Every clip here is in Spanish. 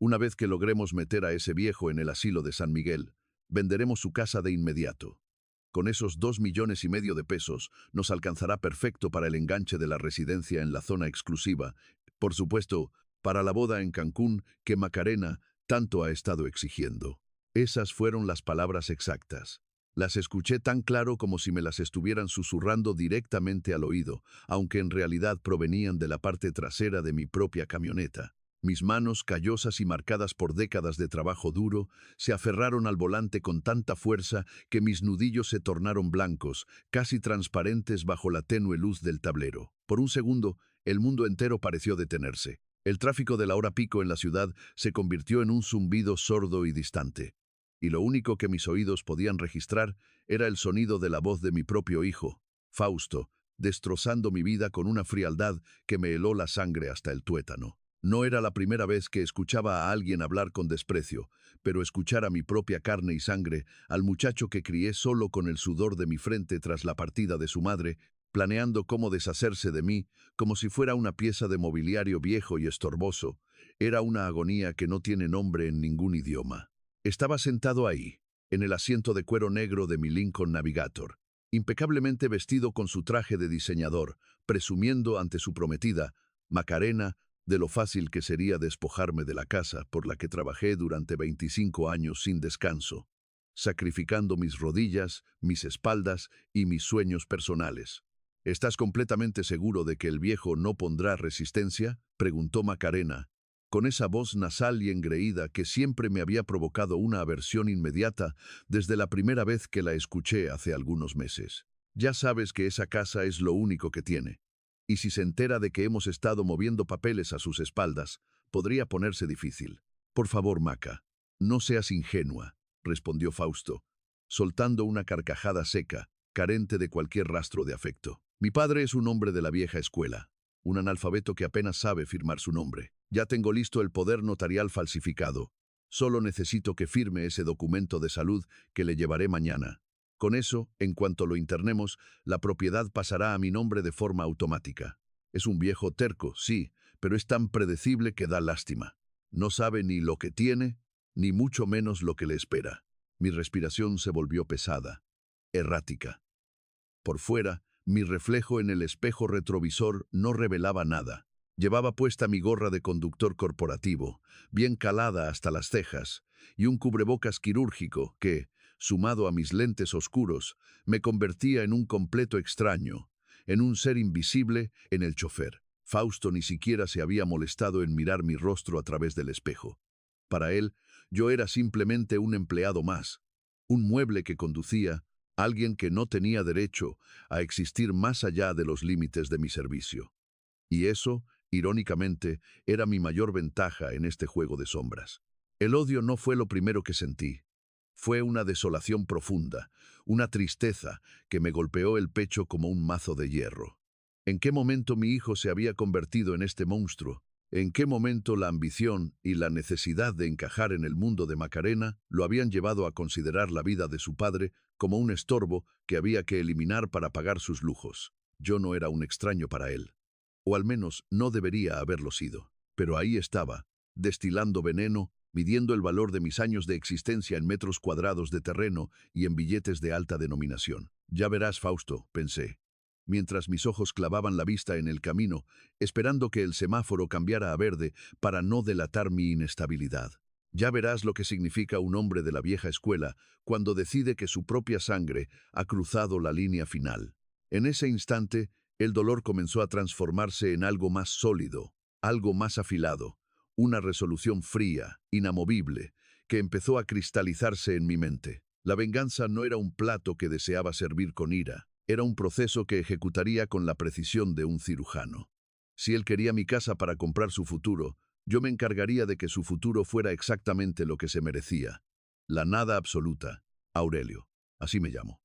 Una vez que logremos meter a ese viejo en el asilo de San Miguel, venderemos su casa de inmediato. Con esos 2,5 millones de pesos nos alcanzará perfecto para el enganche de la residencia en la zona exclusiva. Por supuesto, para la boda en Cancún que Macarena tanto ha estado exigiendo. Esas fueron las palabras exactas. Las escuché tan claro como si me las estuvieran susurrando directamente al oído, aunque en realidad provenían de la parte trasera de mi propia camioneta. Mis manos, callosas y marcadas por décadas de trabajo duro, se aferraron al volante con tanta fuerza que mis nudillos se tornaron blancos, casi transparentes bajo la tenue luz del tablero. Por un segundo, el mundo entero pareció detenerse. El tráfico de la hora pico en la ciudad se convirtió en un zumbido sordo y distante. Y lo único que mis oídos podían registrar era el sonido de la voz de mi propio hijo, Fausto, destrozando mi vida con una frialdad que me heló la sangre hasta el tuétano. No era la primera vez que escuchaba a alguien hablar con desprecio, pero escuchar a mi propia carne y sangre, al muchacho que crié solo con el sudor de mi frente tras la partida de su madre, planeando cómo deshacerse de mí, como si fuera una pieza de mobiliario viejo y estorboso, era una agonía que no tiene nombre en ningún idioma. Estaba sentado ahí, en el asiento de cuero negro de mi Lincoln Navigator, impecablemente vestido con su traje de diseñador, presumiendo ante su prometida, Macarena, de lo fácil que sería despojarme de la casa por la que trabajé durante 25 años sin descanso, sacrificando mis rodillas, mis espaldas y mis sueños personales. ¿Estás completamente seguro de que el viejo no pondrá resistencia?, preguntó Macarena, con esa voz nasal y engreída que siempre me había provocado una aversión inmediata desde la primera vez que la escuché hace algunos meses. Ya sabes que esa casa es lo único que tiene. Y si se entera de que hemos estado moviendo papeles a sus espaldas, podría ponerse difícil. Por favor, Maca, no seas ingenua, respondió Fausto, soltando una carcajada seca, carente de cualquier rastro de afecto. Mi padre es un hombre de la vieja escuela, un analfabeto que apenas sabe firmar su nombre. Ya tengo listo el poder notarial falsificado. Solo necesito que firme ese documento de salud que le llevaré mañana. Con eso, en cuanto lo internemos, la propiedad pasará a mi nombre de forma automática. Es un viejo terco, sí, pero es tan predecible que da lástima. No sabe ni lo que tiene, ni mucho menos lo que le espera. Mi respiración se volvió pesada, errática. Por fuera, mi reflejo en el espejo retrovisor no revelaba nada. Llevaba puesta mi gorra de conductor corporativo, bien calada hasta las cejas, y un cubrebocas quirúrgico que, sumado a mis lentes oscuros, me convertía en un completo extraño, en un ser invisible en el chofer. Fausto ni siquiera se había molestado en mirar mi rostro a través del espejo. Para él, yo era simplemente un empleado más, un mueble que conducía, alguien que no tenía derecho a existir más allá de los límites de mi servicio. Y eso, irónicamente, era mi mayor ventaja en este juego de sombras. El odio no fue lo primero que sentí. Fue una desolación profunda, una tristeza que me golpeó el pecho como un mazo de hierro. ¿En qué momento mi hijo se había convertido en este monstruo? ¿En qué momento la ambición y la necesidad de encajar en el mundo de Macarena lo habían llevado a considerar la vida de su padre como un estorbo que había que eliminar para pagar sus lujos? Yo no era un extraño para él, o al menos no debería haberlo sido. Pero ahí estaba, destilando veneno, midiendo el valor de mis años de existencia en metros cuadrados de terreno y en billetes de alta denominación. Ya verás, Fausto, pensé, mientras mis ojos clavaban la vista en el camino, esperando que el semáforo cambiara a verde para no delatar mi inestabilidad. Ya verás lo que significa un hombre de la vieja escuela cuando decide que su propia sangre ha cruzado la línea final. En ese instante, el dolor comenzó a transformarse en algo más sólido, algo más afilado, una resolución fría, inamovible, que empezó a cristalizarse en mi mente. La venganza no era un plato que deseaba servir con ira, era un proceso que ejecutaría con la precisión de un cirujano. Si él quería mi casa para comprar su futuro, yo me encargaría de que su futuro fuera exactamente lo que se merecía. La nada absoluta, Aurelio, así me llamo.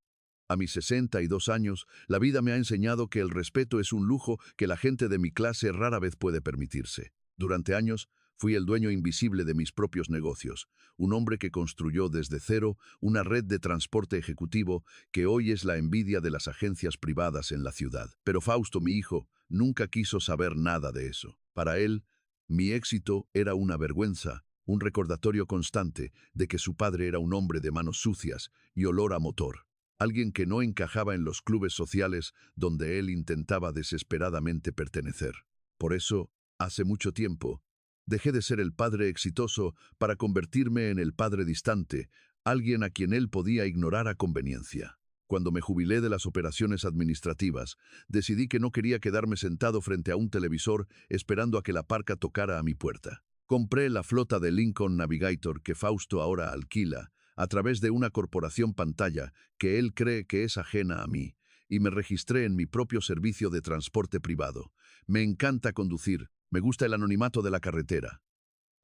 A mis 62 años, la vida me ha enseñado que el respeto es un lujo que la gente de mi clase rara vez puede permitirse. Durante años, fui el dueño invisible de mis propios negocios, un hombre que construyó desde cero una red de transporte ejecutivo que hoy es la envidia de las agencias privadas en la ciudad. Pero Fausto, mi hijo, nunca quiso saber nada de eso. Para él, mi éxito era una vergüenza, un recordatorio constante de que su padre era un hombre de manos sucias y olor a motor, alguien que no encajaba en los clubes sociales donde él intentaba desesperadamente pertenecer. Por eso, hace mucho tiempo, dejé de ser el padre exitoso para convertirme en el padre distante, alguien a quien él podía ignorar a conveniencia. Cuando me jubilé de las operaciones administrativas, decidí que no quería quedarme sentado frente a un televisor esperando a que la parca tocara a mi puerta. Compré la flota de Lincoln Navigator que Fausto ahora alquila a través de una corporación pantalla que él cree que es ajena a mí, y me registré en mi propio servicio de transporte privado. Me encanta conducir, me gusta el anonimato de la carretera,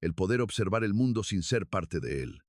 el poder observar el mundo sin ser parte de él.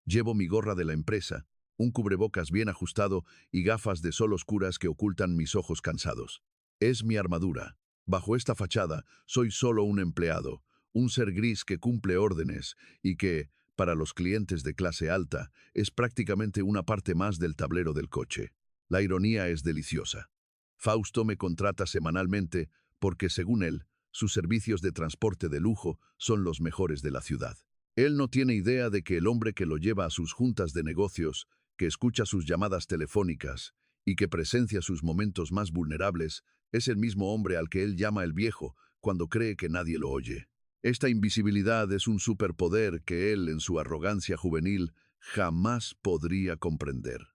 Llevo mi gorra de la empresa, un cubrebocas bien ajustado y gafas de sol oscuras que ocultan mis ojos cansados. Es mi armadura. Bajo esta fachada, soy solo un empleado, un ser gris que cumple órdenes y que, para los clientes de clase alta, es prácticamente una parte más del tablero del coche. La ironía es deliciosa. Fausto me contrata semanalmente porque, según él, sus servicios de transporte de lujo son los mejores de la ciudad. Él no tiene idea de que el hombre que lo lleva a sus juntas de negocios, que escucha sus llamadas telefónicas y que presencia sus momentos más vulnerables, es el mismo hombre al que él llama el viejo cuando cree que nadie lo oye. Esta invisibilidad es un superpoder que él, en su arrogancia juvenil, jamás podría comprender.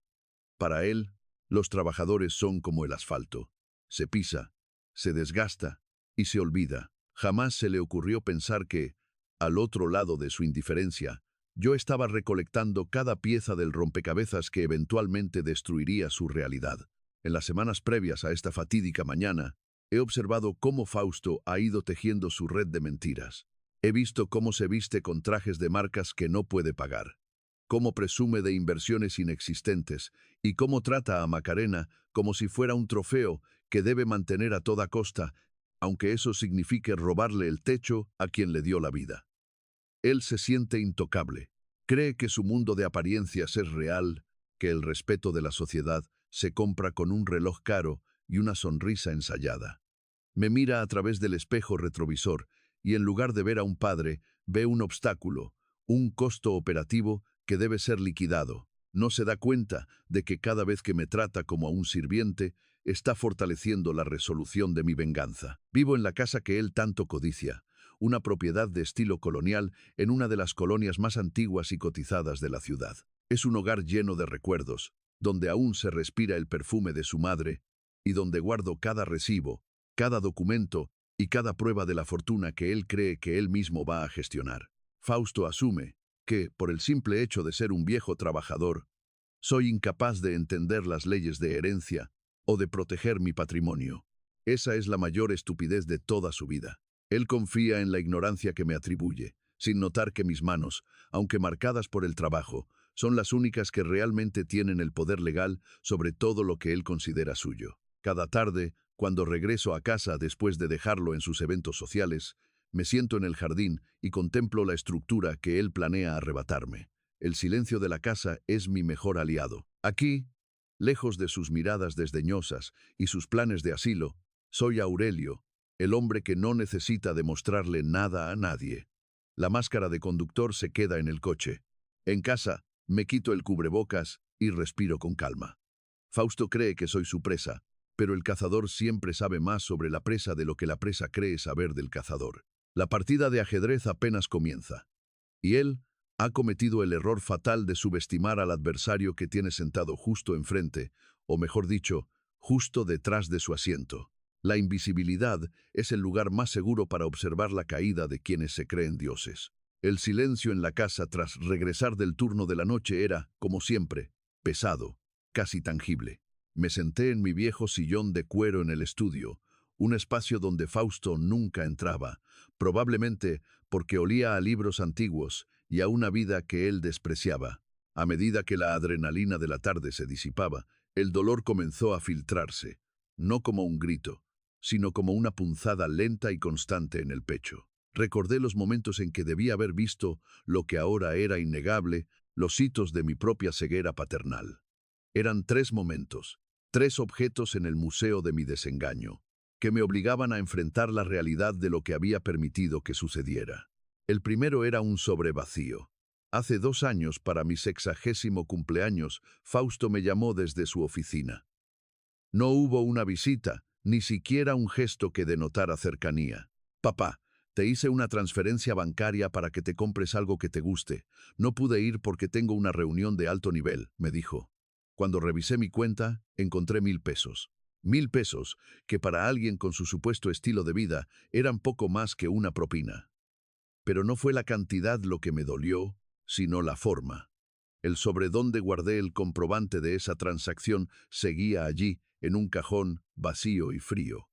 Para él, los trabajadores son como el asfalto. Se pisa, se desgasta y se olvida. Jamás se le ocurrió pensar que, al otro lado de su indiferencia, yo estaba recolectando cada pieza del rompecabezas que eventualmente destruiría su realidad. En las semanas previas a esta fatídica mañana, he observado cómo Fausto ha ido tejiendo su red de mentiras. He visto cómo se viste con trajes de marcas que no puede pagar, cómo presume de inversiones inexistentes y cómo trata a Macarena como si fuera un trofeo que debe mantener a toda costa, aunque eso signifique robarle el techo a quien le dio la vida. Él se siente intocable. Cree que su mundo de apariencias es real, que el respeto de la sociedad se compra con un reloj caro y una sonrisa ensayada. Me mira a través del espejo retrovisor y en lugar de ver a un padre, ve un obstáculo, un costo operativo que debe ser liquidado. No se da cuenta de que cada vez que me trata como a un sirviente, está fortaleciendo la resolución de mi venganza. Vivo en la casa que él tanto codicia, una propiedad de estilo colonial en una de las colonias más antiguas y cotizadas de la ciudad. Es un hogar lleno de recuerdos, donde aún se respira el perfume de su madre y donde guardo cada recibo, cada documento y cada prueba de la fortuna que él cree que él mismo va a gestionar. Fausto asume que, por el simple hecho de ser un viejo trabajador, soy incapaz de entender las leyes de herencia o de proteger mi patrimonio. Esa es la mayor estupidez de toda su vida. Él confía en la ignorancia que me atribuye, sin notar que mis manos, aunque marcadas por el trabajo, son las únicas que realmente tienen el poder legal sobre todo lo que él considera suyo. Cada tarde, cuando regreso a casa después de dejarlo en sus eventos sociales, me siento en el jardín y contemplo la estructura que él planea arrebatarme. El silencio de la casa es mi mejor aliado. Aquí, lejos de sus miradas desdeñosas y sus planes de asilo, soy Aurelio, el hombre que no necesita demostrarle nada a nadie. La máscara de conductor se queda en el coche. En casa, me quito el cubrebocas y respiro con calma. Fausto cree que soy su presa, pero el cazador siempre sabe más sobre la presa de lo que la presa cree saber del cazador. La partida de ajedrez apenas comienza, y él ha cometido el error fatal de subestimar al adversario que tiene sentado justo enfrente, o mejor dicho, justo detrás de su asiento. La invisibilidad es el lugar más seguro para observar la caída de quienes se creen dioses. El silencio en la casa tras regresar del turno de la noche era, como siempre, pesado, casi tangible. Me senté en mi viejo sillón de cuero en el estudio, un espacio donde Fausto nunca entraba, probablemente porque olía a libros antiguos y a una vida que él despreciaba. A medida que la adrenalina de la tarde se disipaba, el dolor comenzó a filtrarse, no como un grito, sino como una punzada lenta y constante en el pecho. Recordé los momentos en que debía haber visto lo que ahora era innegable, los hitos de mi propia ceguera paternal. Eran 3 momentos, 3 objetos en el museo de mi desengaño, que me obligaban a enfrentar la realidad de lo que había permitido que sucediera. El primero era un sobre vacío. Hace 2 años, para mi 60º cumpleaños, Fausto me llamó desde su oficina. No hubo una visita, ni siquiera un gesto que denotara cercanía. Papá, te hice una transferencia bancaria para que te compres algo que te guste. No pude ir porque tengo una reunión de alto nivel, me dijo. Cuando revisé mi cuenta, encontré 1,000 pesos. 1,000 pesos, que para alguien con su supuesto estilo de vida eran poco más que una propina. Pero no fue la cantidad lo que me dolió, sino la forma. El sobre donde guardé el comprobante de esa transacción seguía allí, en un cajón vacío y frío.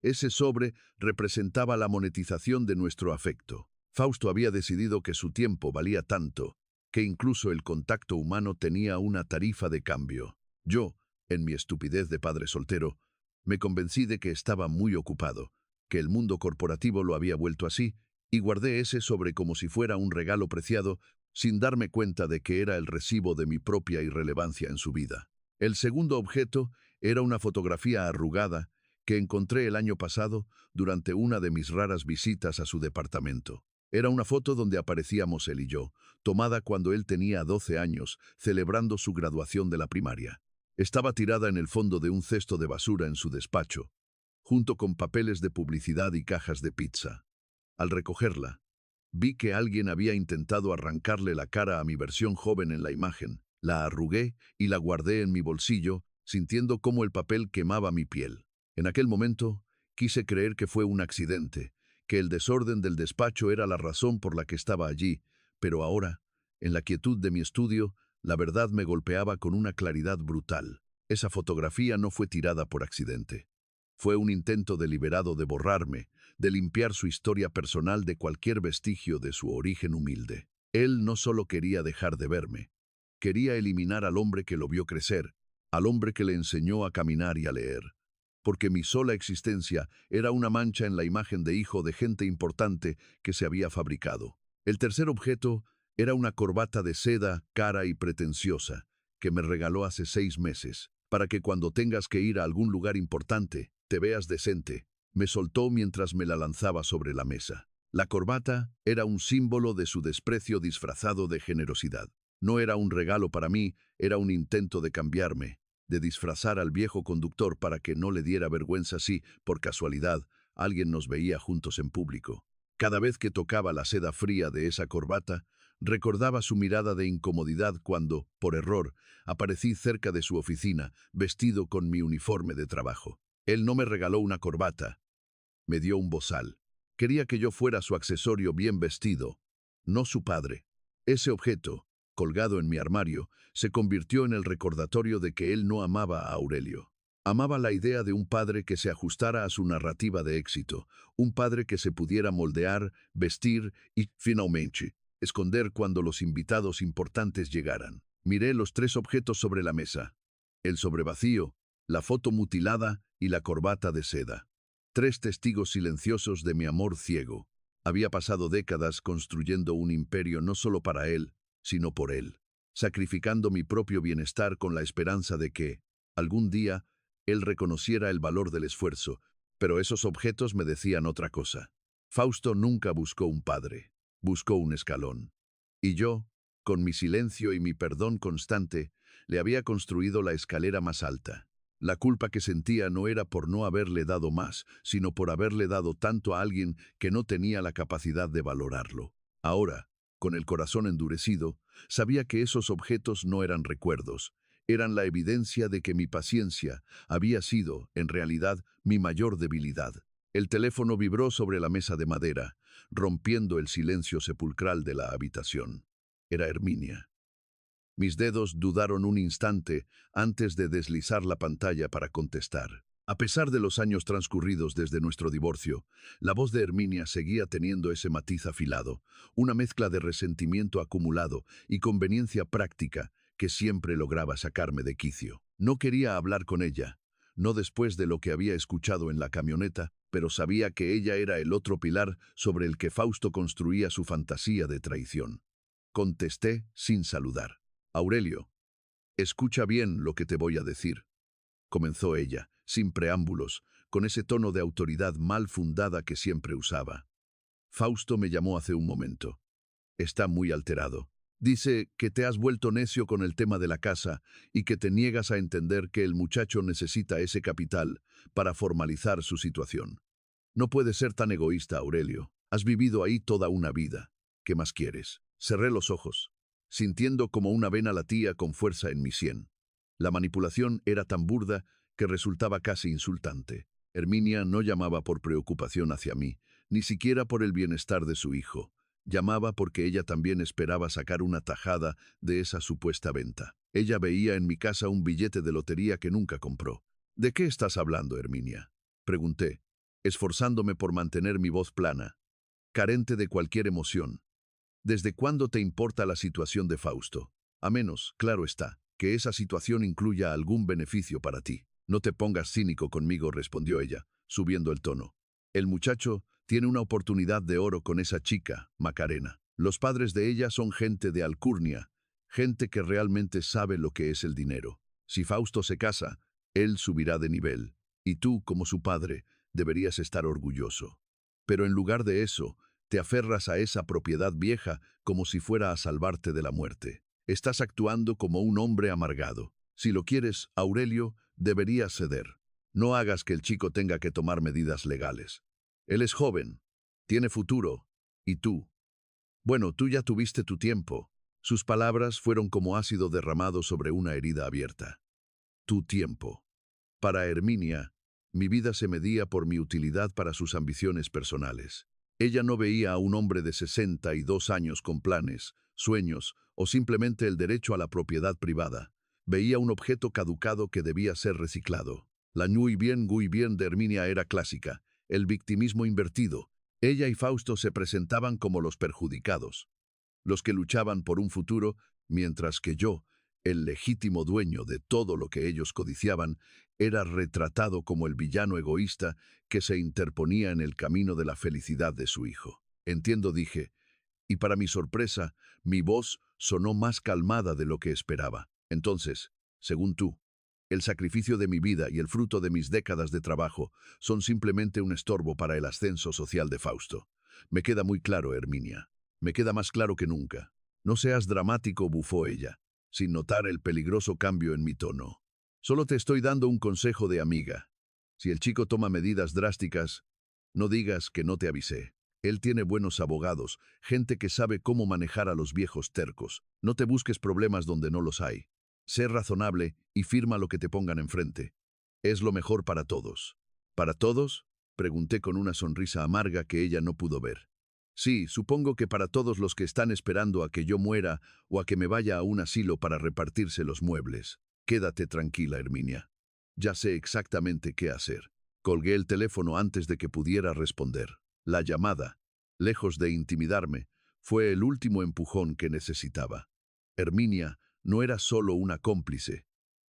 Ese sobre representaba la monetización de nuestro afecto. Fausto había decidido que su tiempo valía tanto, que incluso el contacto humano tenía una tarifa de cambio. Yo, en mi estupidez de padre soltero, me convencí de que estaba muy ocupado, que el mundo corporativo lo había vuelto así, y guardé ese sobre como si fuera un regalo preciado, sin darme cuenta de que era el recibo de mi propia irrelevancia en su vida. El segundo objeto era una fotografía arrugada que encontré el año pasado durante una de mis raras visitas a su departamento. Era una foto donde aparecíamos él y yo, tomada cuando él tenía 12 años, celebrando su graduación de la primaria. Estaba tirada en el fondo de un cesto de basura en su despacho, junto con papeles de publicidad y cajas de pizza. Al recogerla, vi que alguien había intentado arrancarle la cara a mi versión joven en la imagen. La arrugué y la guardé en mi bolsillo, sintiendo cómo el papel quemaba mi piel. En aquel momento, quise creer que fue un accidente, que el desorden del despacho era la razón por la que estaba allí, pero ahora, en la quietud de mi estudio, la verdad me golpeaba con una claridad brutal. Esa fotografía no fue tirada por accidente. Fue un intento deliberado de borrarme, de limpiar su historia personal de cualquier vestigio de su origen humilde. Él no solo quería dejar de verme, quería eliminar al hombre que lo vio crecer, al hombre que le enseñó a caminar y a leer, porque mi sola existencia era una mancha en la imagen de hijo de gente importante que se había fabricado. El tercer objeto era una corbata de seda, cara y pretenciosa, que me regaló hace 6 meses, para que cuando tengas que ir a algún lugar importante, te veas decente. Me soltó mientras me la lanzaba sobre la mesa. La corbata era un símbolo de su desprecio disfrazado de generosidad. No era un regalo para mí, era un intento de cambiarme, de disfrazar al viejo conductor para que no le diera vergüenza si, por casualidad, alguien nos veía juntos en público. Cada vez que tocaba la seda fría de esa corbata, recordaba su mirada de incomodidad cuando, por error, aparecí cerca de su oficina, vestido con mi uniforme de trabajo. Él no me regaló una corbata, me dio un bozal. Quería que yo fuera su accesorio bien vestido, no su padre. Ese objeto, colgado en mi armario, se convirtió en el recordatorio de que él no amaba a Aurelio. Amaba la idea de un padre que se ajustara a su narrativa de éxito, un padre que se pudiera moldear, vestir y, finalmente, esconder cuando los invitados importantes llegaran. Miré los 3 objetos sobre la mesa: el sobre vacío, la foto mutilada y la corbata de seda. 3 testigos silenciosos de mi amor ciego. Había pasado décadas construyendo un imperio no solo para él, sino por él, sacrificando mi propio bienestar con la esperanza de que, algún día, él reconociera el valor del esfuerzo, pero esos objetos me decían otra cosa. Fausto nunca buscó un padre, buscó un escalón. Y yo, con mi silencio y mi perdón constante, le había construido la escalera más alta. La culpa que sentía no era por no haberle dado más, sino por haberle dado tanto a alguien que no tenía la capacidad de valorarlo. Ahora, con el corazón endurecido, sabía que esos objetos no eran recuerdos, eran la evidencia de que mi paciencia había sido, en realidad, mi mayor debilidad. El teléfono vibró sobre la mesa de madera, rompiendo el silencio sepulcral de la habitación. Era Herminia. Mis dedos dudaron un instante antes de deslizar la pantalla para contestar. A pesar de los años transcurridos desde nuestro divorcio, la voz de Herminia seguía teniendo ese matiz afilado, una mezcla de resentimiento acumulado y conveniencia práctica que siempre lograba sacarme de quicio. No quería hablar con ella, no después de lo que había escuchado en la camioneta, pero sabía que ella era el otro pilar sobre el que Fausto construía su fantasía de traición. Contesté sin saludar. «Aurelio, escucha bien lo que te voy a decir», comenzó ella, sin preámbulos, con ese tono de autoridad mal fundada que siempre usaba. Fausto me llamó hace un momento. Está muy alterado. Dice que te has vuelto necio con el tema de la casa y que te niegas a entender que el muchacho necesita ese capital para formalizar su situación. No puedes ser tan egoísta, Aurelio. Has vivido ahí toda una vida. ¿Qué más quieres? Cerré los ojos, sintiendo como una vena latía con fuerza en mi sien. La manipulación era tan burda que resultaba casi insultante. Herminia no llamaba por preocupación hacia mí, ni siquiera por el bienestar de su hijo. Llamaba porque ella también esperaba sacar una tajada de esa supuesta venta. Ella veía en mi casa un billete de lotería que nunca compró. ¿De qué estás hablando, Herminia?, pregunté, esforzándome por mantener mi voz plana, carente de cualquier emoción. ¿Desde cuándo te importa la situación de Fausto? A menos, claro está, que esa situación incluya algún beneficio para ti. No te pongas cínico conmigo, respondió ella, subiendo el tono. El muchacho tiene una oportunidad de oro con esa chica, Macarena. Los padres de ella son gente de alcurnia, gente que realmente sabe lo que es el dinero. Si Fausto se casa, él subirá de nivel, y tú, como su padre, deberías estar orgulloso. Pero en lugar de eso, te aferras a esa propiedad vieja como si fuera a salvarte de la muerte. Estás actuando como un hombre amargado. Si lo quieres, Aurelio, deberías ceder. No hagas que el chico tenga que tomar medidas legales. Él es joven, tiene futuro, y tú. Bueno, tú ya tuviste tu tiempo. Sus palabras fueron como ácido derramado sobre una herida abierta. Tu tiempo. Para Herminia, mi vida se medía por mi utilidad para sus ambiciones personales. Ella no veía a un hombre de 62 años con planes, sueños o simplemente el derecho a la propiedad privada. Veía un objeto caducado que debía ser reciclado. La muy bien de Herminia era clásica, el victimismo invertido. Ella y Fausto se presentaban como los perjudicados, los que luchaban por un futuro, mientras que yo, el legítimo dueño de todo lo que ellos codiciaban, era retratado como el villano egoísta que se interponía en el camino de la felicidad de su hijo. Entiendo, dije, y para mi sorpresa, mi voz sonó más calmada de lo que esperaba. Entonces, según tú, el sacrificio de mi vida y el fruto de mis décadas de trabajo son simplemente un estorbo para el ascenso social de Fausto. Me queda muy claro, Herminia. Me queda más claro que nunca. No seas dramático, bufó ella, sin notar el peligroso cambio en mi tono. Solo te estoy dando un consejo de amiga. Si el chico toma medidas drásticas, no digas que no te avisé. Él tiene buenos abogados, gente que sabe cómo manejar a los viejos tercos. No te busques problemas donde no los hay. Sé razonable y firma lo que te pongan enfrente. Es lo mejor para todos. ¿Para todos?, pregunté con una sonrisa amarga que ella no pudo ver. Sí, supongo que para todos los que están esperando a que yo muera o a que me vaya a un asilo para repartirse los muebles. Quédate tranquila, Herminia. Ya sé exactamente qué hacer. Colgué el teléfono antes de que pudiera responder. La llamada, lejos de intimidarme, fue el último empujón que necesitaba. Herminia no era solo una cómplice.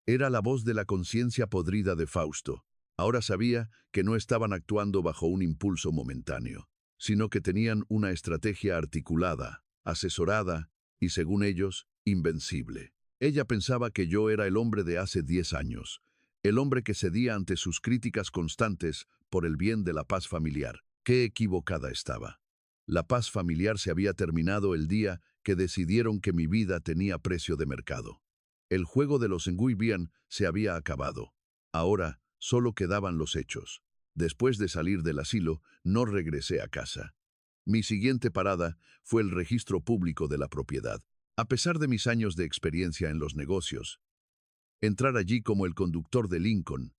Era la voz de la conciencia podrida de Fausto. Ahora sabía que no estaban actuando bajo un impulso momentáneo, sino que tenían una estrategia articulada, asesorada y, según ellos, invencible. Ella pensaba que yo era el hombre de hace 10 años, el hombre que cedía ante sus críticas constantes por el bien de la paz familiar. Qué equivocada estaba. La paz familiar se había terminado el día que decidieron que mi vida tenía precio de mercado. El juego de los Nguyen se había acabado. Ahora solo quedaban los hechos. Después de salir del asilo, no regresé a casa. Mi siguiente parada fue el registro público de la propiedad. A pesar de mis años de experiencia en los negocios, entrar allí como el conductor de Lincoln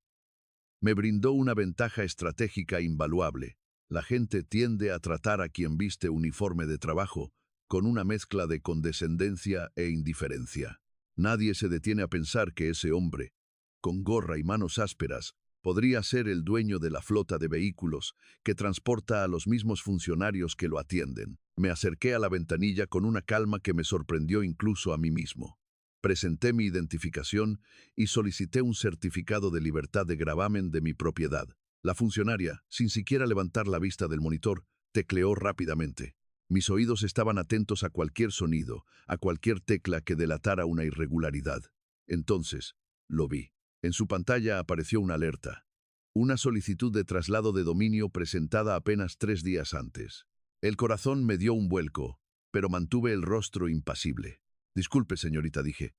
me brindó una ventaja estratégica invaluable. La gente tiende a tratar a quien viste uniforme de trabajo con una mezcla de condescendencia e indiferencia. Nadie se detiene a pensar que ese hombre, con gorra y manos ásperas, podría ser el dueño de la flota de vehículos que transporta a los mismos funcionarios que lo atienden. Me acerqué a la ventanilla con una calma que me sorprendió incluso a mí mismo. Presenté mi identificación y solicité un certificado de libertad de gravamen de mi propiedad. La funcionaria, sin siquiera levantar la vista del monitor, tecleó rápidamente. Mis oídos estaban atentos a cualquier sonido, a cualquier tecla que delatara una irregularidad. Entonces, lo vi. En su pantalla apareció una alerta. Una solicitud de traslado de dominio presentada apenas 3 días antes. El corazón me dio un vuelco, pero mantuve el rostro impasible. Disculpe, señorita, dije,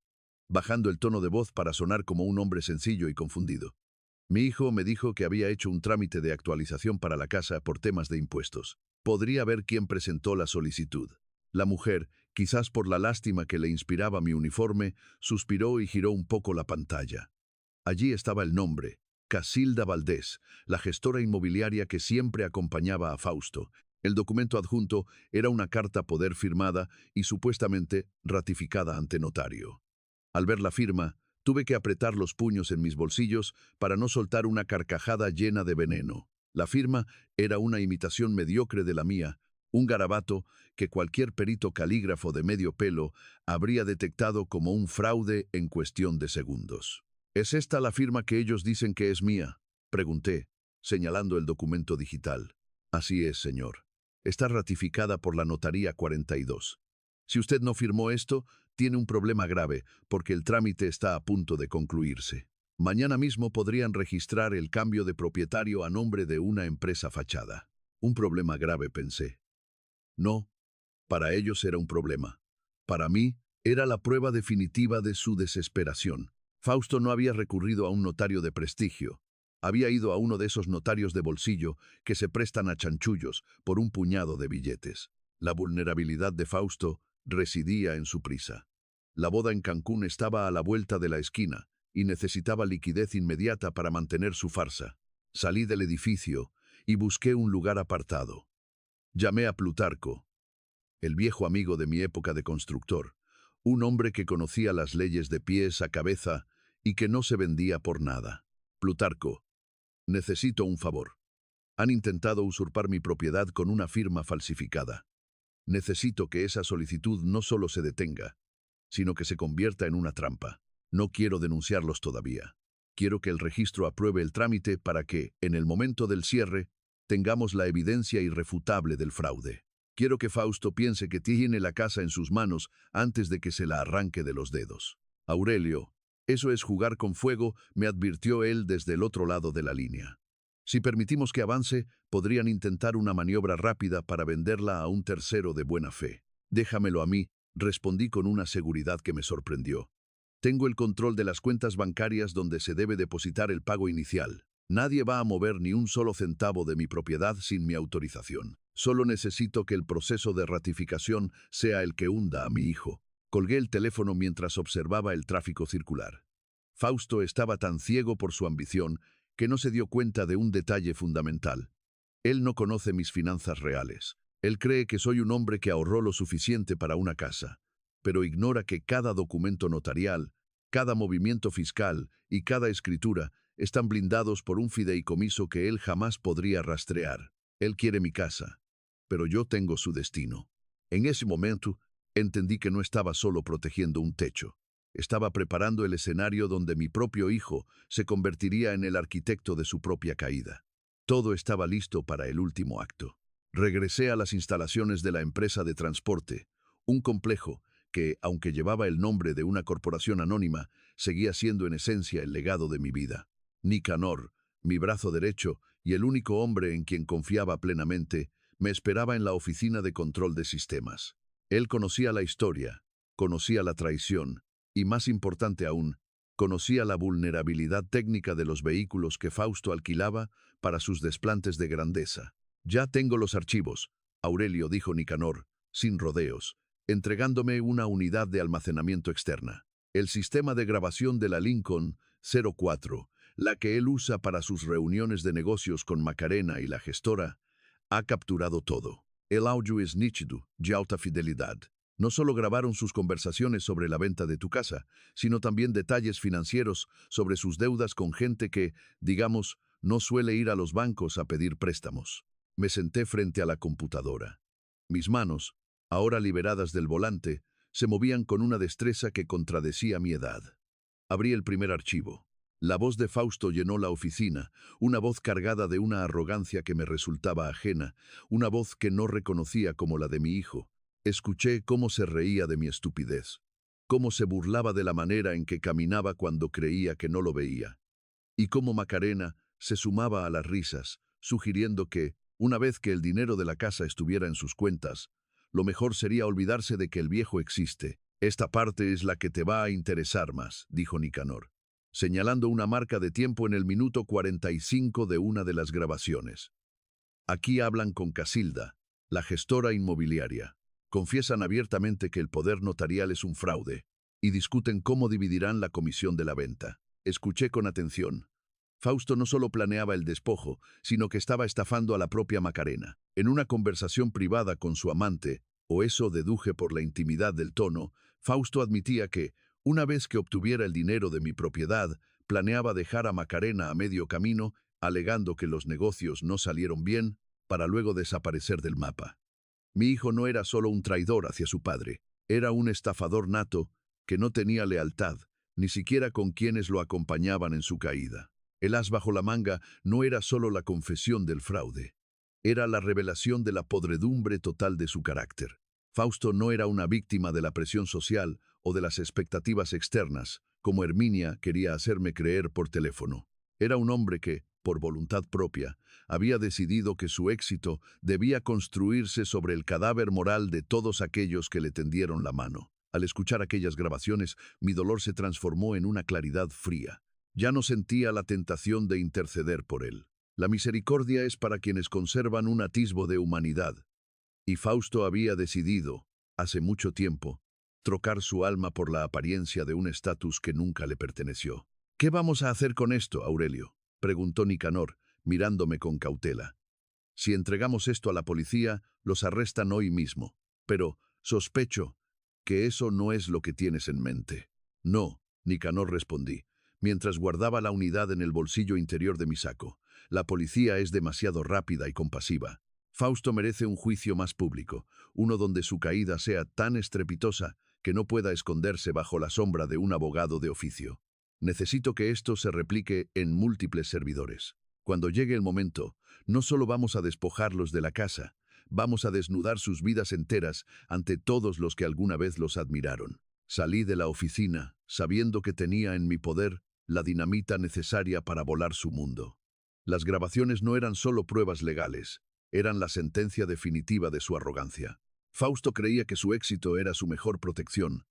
bajando el tono de voz para sonar como un hombre sencillo y confundido. Mi hijo me dijo que había hecho un trámite de actualización para la casa por temas de impuestos. Podría ver quién presentó la solicitud. La mujer, quizás por la lástima que le inspiraba mi uniforme, suspiró y giró un poco la pantalla. Allí estaba el nombre, Casilda Valdés, la gestora inmobiliaria que siempre acompañaba a Fausto. El documento adjunto era una carta poder firmada y supuestamente ratificada ante notario. Al ver la firma, tuve que apretar los puños en mis bolsillos para no soltar una carcajada llena de veneno. La firma era una imitación mediocre de la mía, un garabato que cualquier perito calígrafo de medio pelo habría detectado como un fraude en cuestión de segundos. ¿Es esta la firma que ellos dicen que es mía?, pregunté, señalando el documento digital. Así es, señor. Está ratificada por la Notaría 42. Si usted no firmó esto, tiene un problema grave, porque el trámite está a punto de concluirse. Mañana mismo podrían registrar el cambio de propietario a nombre de una empresa fachada. Un problema grave, pensé. No, para ellos era un problema. Para mí, era la prueba definitiva de su desesperación. Fausto no había recurrido a un notario de prestigio. Había ido a uno de esos notarios de bolsillo que se prestan a chanchullos por un puñado de billetes. La vulnerabilidad de Fausto residía en su prisa. La boda en Cancún estaba a la vuelta de la esquina y necesitaba liquidez inmediata para mantener su farsa. Salí del edificio y busqué un lugar apartado. Llamé a Plutarco, el viejo amigo de mi época de constructor, un hombre que conocía las leyes de pies a cabeza y que no se vendía por nada. Plutarco, necesito un favor. Han intentado usurpar mi propiedad con una firma falsificada. Necesito que esa solicitud no solo se detenga, sino que se convierta en una trampa. No quiero denunciarlos todavía. Quiero que el registro apruebe el trámite para que, en el momento del cierre, tengamos la evidencia irrefutable del fraude. Quiero que Fausto piense que tiene la casa en sus manos antes de que se la arranque de los dedos. Aurelio, eso es jugar con fuego, me advirtió él desde el otro lado de la línea. Si permitimos que avance, podrían intentar una maniobra rápida para venderla a un tercero de buena fe. Déjamelo a mí, respondí con una seguridad que me sorprendió. Tengo el control de las cuentas bancarias donde se debe depositar el pago inicial. Nadie va a mover ni un solo centavo de mi propiedad sin mi autorización. Solo necesito que el proceso de ratificación sea el que hunda a mi hijo. Colgué el teléfono mientras observaba el tráfico circular. Fausto estaba tan ciego por su ambición que no se dio cuenta de un detalle fundamental. Él no conoce mis finanzas reales. Él cree que soy un hombre que ahorró lo suficiente para una casa, pero ignora que cada documento notarial, cada movimiento fiscal y cada escritura están blindados por un fideicomiso que él jamás podría rastrear. Él quiere mi casa, pero yo tengo su destino. En ese momento, entendí que no estaba solo protegiendo un techo. Estaba preparando el escenario donde mi propio hijo se convertiría en el arquitecto de su propia caída. Todo estaba listo para el último acto. Regresé a las instalaciones de la empresa de transporte, un complejo que, aunque llevaba el nombre de una corporación anónima, seguía siendo en esencia el legado de mi vida. Nicanor, mi brazo derecho y el único hombre en quien confiaba plenamente, me esperaba en la oficina de control de sistemas. Él conocía la historia, conocía la traición, y más importante aún, conocía la vulnerabilidad técnica de los vehículos que Fausto alquilaba para sus desplantes de grandeza. Ya tengo los archivos, Aurelio, dijo Nicanor, sin rodeos, entregándome una unidad de almacenamiento externa. El sistema de grabación de la Lincoln 04, la que él usa para sus reuniones de negocios con Macarena y la gestora, ha capturado todo. El audio es nítido, de alta fidelidad. No solo grabaron sus conversaciones sobre la venta de tu casa, sino también detalles financieros sobre sus deudas con gente que, digamos, no suele ir a los bancos a pedir préstamos. Me senté frente a la computadora. Mis manos, ahora liberadas del volante, se movían con una destreza que contradecía mi edad. Abrí el primer archivo. La voz de Fausto llenó la oficina, una voz cargada de una arrogancia que me resultaba ajena, una voz que no reconocía como la de mi hijo. Escuché cómo se reía de mi estupidez, cómo se burlaba de la manera en que caminaba cuando creía que no lo veía, y cómo Macarena se sumaba a las risas, sugiriendo que, Una vez que el dinero de la casa estuviera en sus cuentas, lo mejor sería olvidarse de que el viejo existe. Esta parte es la que te va a interesar más, dijo Nicanor, señalando una marca de tiempo en el minuto 45 de una de las grabaciones. Aquí hablan con Casilda, la gestora inmobiliaria. Confiesan abiertamente que el poder notarial es un fraude y discuten cómo dividirán la comisión de la venta. Escuché con atención. Fausto no solo planeaba el despojo, sino que estaba estafando a la propia Macarena. En una conversación privada con su amante, o eso deduje por la intimidad del tono, Fausto admitía que, una vez que obtuviera el dinero de mi propiedad, planeaba dejar a Macarena a medio camino, alegando que los negocios no salieron bien, para luego desaparecer del mapa. Mi hijo no era solo un traidor hacia su padre, era un estafador nato que no tenía lealtad, ni siquiera con quienes lo acompañaban en su caída. El as bajo la manga no era solo la confesión del fraude, era la revelación de la podredumbre total de su carácter. Fausto no era una víctima de la presión social o de las expectativas externas, como Herminia quería hacerme creer por teléfono. Era un hombre que, por voluntad propia, había decidido que su éxito debía construirse sobre el cadáver moral de todos aquellos que le tendieron la mano. Al escuchar aquellas grabaciones, mi dolor se transformó en una claridad fría. Ya no sentía la tentación de interceder por él. La misericordia es para quienes conservan un atisbo de humanidad. Y Fausto había decidido, hace mucho tiempo, trocar su alma por la apariencia de un estatus que nunca le perteneció. ¿Qué vamos a hacer con esto, Aurelio?, preguntó Nicanor, mirándome con cautela. Si entregamos esto a la policía, los arrestan hoy mismo. Pero sospecho que eso no es lo que tienes en mente. No, Nicanor respondí, mientras guardaba la unidad en el bolsillo interior de mi saco. La policía es demasiado rápida y compasiva. Fausto merece un juicio más público, uno donde su caída sea tan estrepitosa que no pueda esconderse bajo la sombra de un abogado de oficio. Necesito que esto se replique en múltiples servidores. Cuando llegue el momento, no solo vamos a despojarlos de la casa, vamos a desnudar sus vidas enteras ante todos los que alguna vez los admiraron. Salí de la oficina, sabiendo que tenía en mi poder la dinamita necesaria para volar su mundo. Las grabaciones no eran solo pruebas legales, eran la sentencia definitiva de su arrogancia. Fausto creía que su éxito era su mejor protección,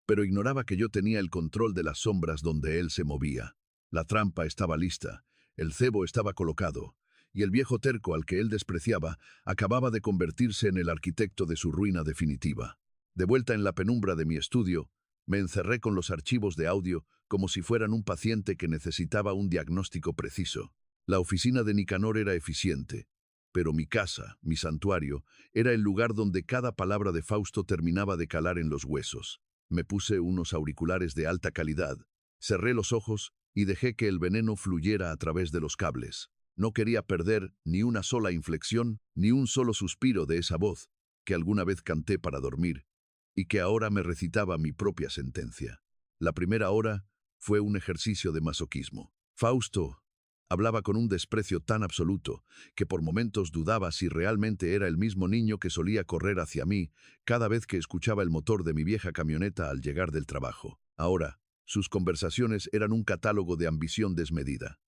pero ignoraba que yo tenía el control de las sombras donde él se movía. La trampa estaba lista, el cebo estaba colocado, y el viejo terco al que él despreciaba acababa de convertirse en el arquitecto de su ruina definitiva. De vuelta en la penumbra de mi estudio, me encerré con los archivos de audio como si fueran un paciente que necesitaba un diagnóstico preciso. La oficina de Nicanor era eficiente, pero mi casa, mi santuario, era el lugar donde cada palabra de Fausto terminaba de calar en los huesos. Me puse unos auriculares de alta calidad, cerré los ojos y dejé que el veneno fluyera a través de los cables. No quería perder ni una sola inflexión, ni un solo suspiro de esa voz que alguna vez canté para dormir y que ahora me recitaba mi propia sentencia. La primera hora fue un ejercicio de masoquismo. Fausto hablaba con un desprecio tan absoluto que por momentos dudaba si realmente era el mismo niño que solía correr hacia mí cada vez que escuchaba el motor de mi vieja camioneta al llegar del trabajo. Ahora, sus conversaciones eran un catálogo de ambición desmedida.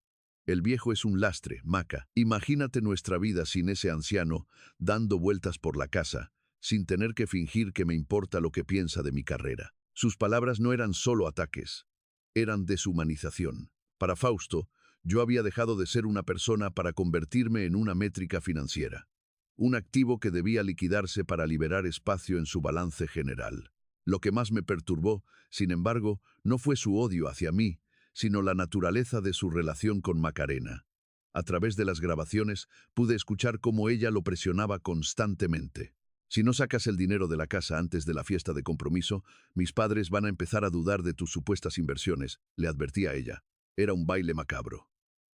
El viejo es un lastre, Maca. Imagínate nuestra vida sin ese anciano dando vueltas por la casa, sin tener que fingir que me importa lo que piensa de mi carrera. Sus palabras no eran solo ataques, eran deshumanización. Para Fausto, yo había dejado de ser una persona para convertirme en una métrica financiera, un activo que debía liquidarse para liberar espacio en su balance general. Lo que más me perturbó, sin embargo, no fue su odio hacia mí, sino la naturaleza de su relación con Macarena. A través de las grabaciones pude escuchar cómo ella lo presionaba constantemente. Si no sacas el dinero de la casa antes de la fiesta de compromiso, mis padres van a empezar a dudar de tus supuestas inversiones, le advertía a ella. Era un baile macabro.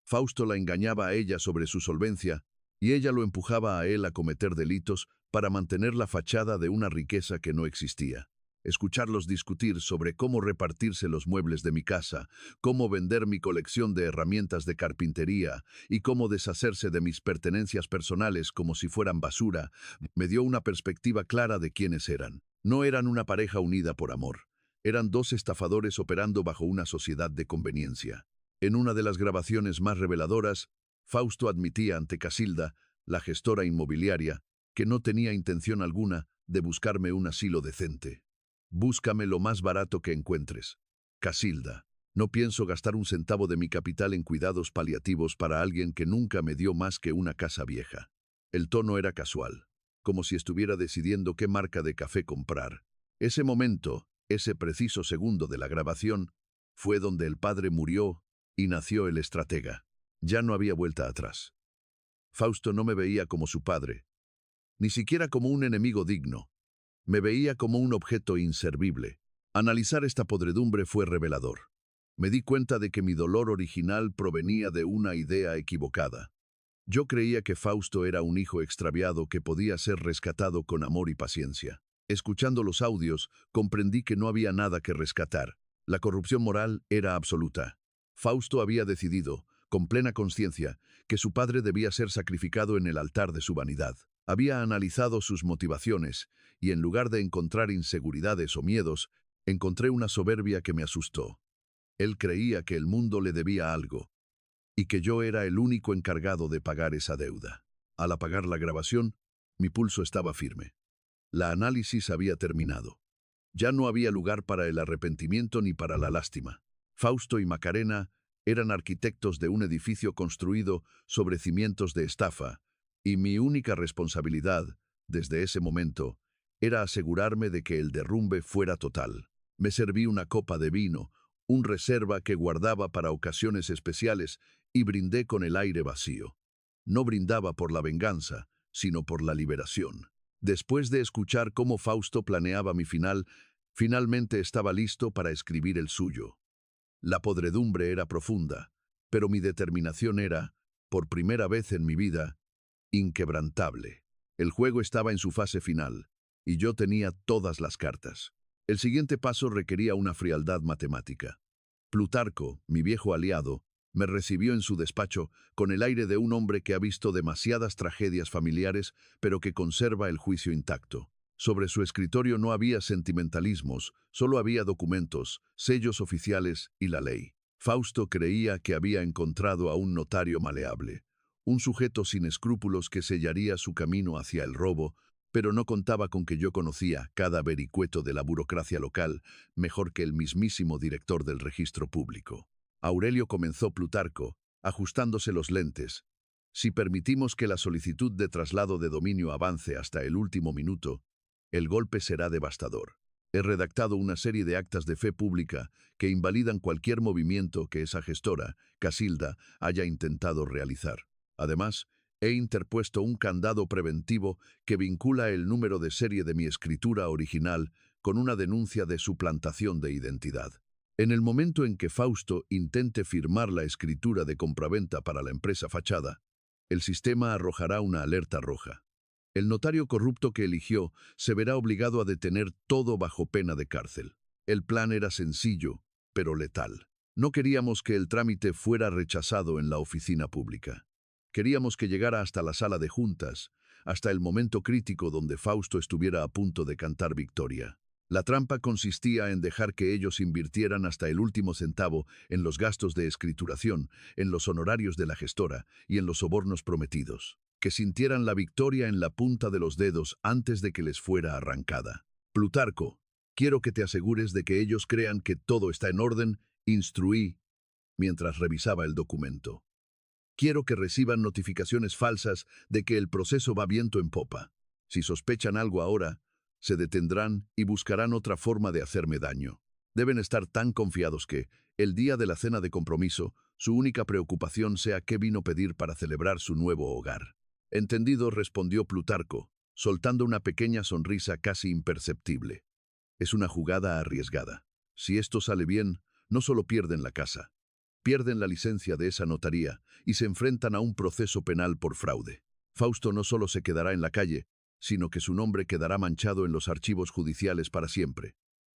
Fausto la engañaba a ella sobre su solvencia y ella lo empujaba a él a cometer delitos para mantener la fachada de una riqueza que no existía. Escucharlos discutir sobre cómo repartirse los muebles de mi casa, cómo vender mi colección de herramientas de carpintería y cómo deshacerse de mis pertenencias personales como si fueran basura, me dio una perspectiva clara de quiénes eran. No eran una pareja unida por amor. Eran dos estafadores operando bajo una sociedad de conveniencia. En una de las grabaciones más reveladoras, Fausto admitía ante Casilda la gestora inmobiliaria, que no tenía intención alguna de buscarme un asilo decente. Búscame lo más barato que encuentres. Casilda. No pienso gastar un centavo de mi capital en cuidados paliativos para alguien que nunca me dio más que una casa vieja. El tono era casual, como si estuviera decidiendo qué marca de café comprar. Ese momento, ese preciso segundo de la grabación, fue donde el padre murió y nació el estratega. Ya no había vuelta atrás. Fausto no me veía como su padre, ni siquiera como un enemigo digno. Me veía como un objeto inservible. Analizar esta podredumbre fue revelador. Me di cuenta de que mi dolor original provenía de una idea equivocada. Yo creía que Fausto era un hijo extraviado que podía ser rescatado con amor y paciencia. Escuchando los audios, comprendí que no había nada que rescatar. La corrupción moral era absoluta. Fausto había decidido, con plena conciencia, que su padre debía ser sacrificado en el altar de su vanidad. Había analizado sus motivaciones y, en lugar de encontrar inseguridades o miedos, encontré una soberbia que me asustó. Él creía que el mundo le debía algo, y que yo era el único encargado de pagar esa deuda. Al apagar la grabación, mi pulso estaba firme. La análisis había terminado. Ya no había lugar para el arrepentimiento ni para la lástima. Fausto y Macarena eran arquitectos de un edificio construido sobre cimientos de estafa, y mi única responsabilidad, desde ese momento, era asegurarme de que el derrumbe fuera total. Me serví una copa de vino, un reserva que guardaba para ocasiones especiales, y brindé con el aire vacío. No brindaba por la venganza, sino por la liberación. Después de escuchar cómo Fausto planeaba mi final, finalmente estaba listo para escribir el suyo. La podredumbre era profunda, pero mi determinación era, por primera vez en mi vida, inquebrantable. El juego estaba en su fase final, y yo tenía todas las cartas. El siguiente paso requería una frialdad matemática. Plutarco, mi viejo aliado, me recibió en su despacho con el aire de un hombre que ha visto demasiadas tragedias familiares, pero que conserva el juicio intacto. Sobre su escritorio no había sentimentalismos, solo había documentos, sellos oficiales y la ley. Fausto creía que había encontrado a un notario maleable, un sujeto sin escrúpulos que sellaría su camino hacia el robo, pero no contaba con que yo conocía cada vericueto de la burocracia local mejor que el mismísimo director del registro público. Aurelio, comenzó Plutarco, ajustándose los lentes. Si permitimos que la solicitud de traslado de dominio avance hasta el último minuto, el golpe será devastador. He redactado una serie de actas de fe pública que invalidan cualquier movimiento que esa gestora, Casilda, haya intentado realizar. Además, he interpuesto un candado preventivo que vincula el número de serie de mi escritura original con una denuncia de suplantación de identidad. En el momento en que Fausto intente firmar la escritura de compraventa para la empresa fachada, el sistema arrojará una alerta roja. El notario corrupto que eligió se verá obligado a detener todo bajo pena de cárcel. El plan era sencillo, pero letal. No queríamos que el trámite fuera rechazado en la oficina pública. Queríamos que llegara hasta la sala de juntas, hasta el momento crítico donde Fausto estuviera a punto de cantar victoria. La trampa consistía en dejar que ellos invirtieran hasta el último centavo en los gastos de escrituración, en los honorarios de la gestora y en los sobornos prometidos. Que sintieran la victoria en la punta de los dedos antes de que les fuera arrancada. Plutarco, quiero que te asegures de que ellos crean que todo está en orden, instruí mientras revisaba el documento. Quiero que reciban notificaciones falsas de que el proceso va viento en popa. Si sospechan algo ahora, se detendrán y buscarán otra forma de hacerme daño. Deben estar tan confiados que, el día de la cena de compromiso, su única preocupación sea qué vino pedir para celebrar su nuevo hogar. Entendido, respondió Plutarco, soltando una pequeña sonrisa casi imperceptible. Es una jugada arriesgada. Si esto sale bien, no solo pierden la casa, pierden la licencia de esa notaría y se enfrentan a un proceso penal por fraude. Fausto no solo se quedará en la calle, sino que su nombre quedará manchado en los archivos judiciales para siempre.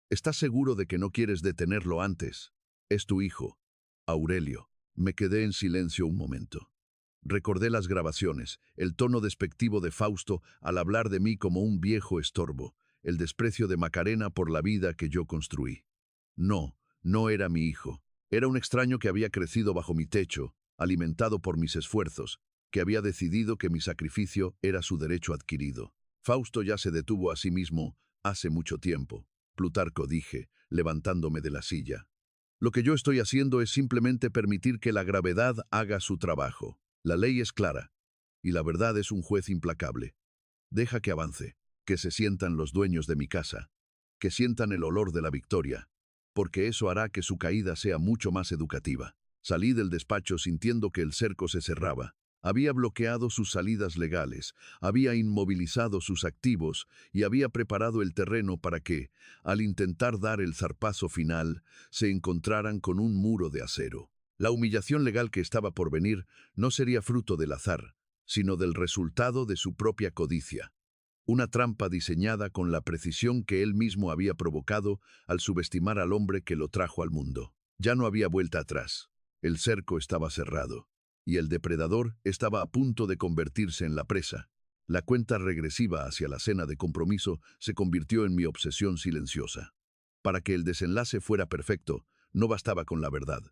¿Estás seguro de que no quieres detenerlo antes? Es tu hijo, Aurelio. Me quedé en silencio un momento. Recordé las grabaciones, el tono despectivo de Fausto al hablar de mí como un viejo estorbo, el desprecio de Macarena por la vida que yo construí. No, no era mi hijo. Era un extraño que había crecido bajo mi techo, alimentado por mis esfuerzos, que había decidido que mi sacrificio era su derecho adquirido. Fausto ya se detuvo a sí mismo hace mucho tiempo. Plutarco, dije, levantándome de la silla. Lo que yo estoy haciendo es simplemente permitir que la gravedad haga su trabajo. La ley es clara, y la verdad es un juez implacable. Deja que avance, que se sientan los dueños de mi casa, que sientan el olor de la victoria, porque eso hará que su caída sea mucho más educativa. Salí del despacho sintiendo que el cerco se cerraba. Había bloqueado sus salidas legales, había inmovilizado sus activos y había preparado el terreno para que, al intentar dar el zarpazo final, se encontraran con un muro de acero. La humillación legal que estaba por venir no sería fruto del azar, sino del resultado de su propia codicia. Una trampa diseñada con la precisión que él mismo había provocado al subestimar al hombre que lo trajo al mundo. Ya no había vuelta atrás. El cerco estaba cerrado, y el depredador estaba a punto de convertirse en la presa. La cuenta regresiva hacia la cena de compromiso se convirtió en mi obsesión silenciosa. Para que el desenlace fuera perfecto, no bastaba con la verdad.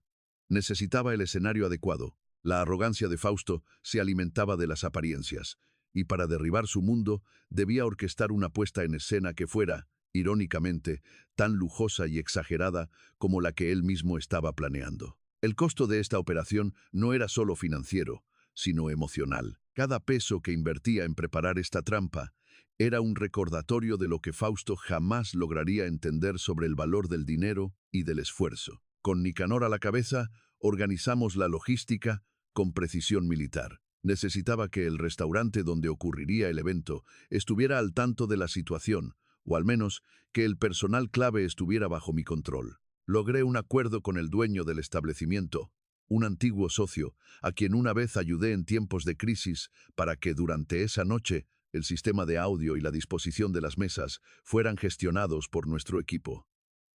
Necesitaba el escenario adecuado. La arrogancia de Fausto se alimentaba de las apariencias, y para derribar su mundo debía orquestar una puesta en escena que fuera, irónicamente, tan lujosa y exagerada como la que él mismo estaba planeando. El costo de esta operación no era solo financiero, sino emocional. Cada peso que invertía en preparar esta trampa era un recordatorio de lo que Fausto jamás lograría entender sobre el valor del dinero y del esfuerzo. Con Nicanor a la cabeza, organizamos la logística con precisión militar. Necesitaba que el restaurante donde ocurriría el evento estuviera al tanto de la situación, o al menos que el personal clave estuviera bajo mi control. Logré un acuerdo con el dueño del establecimiento, un antiguo socio, a quien una vez ayudé en tiempos de crisis para que durante esa noche el sistema de audio y la disposición de las mesas fueran gestionados por nuestro equipo.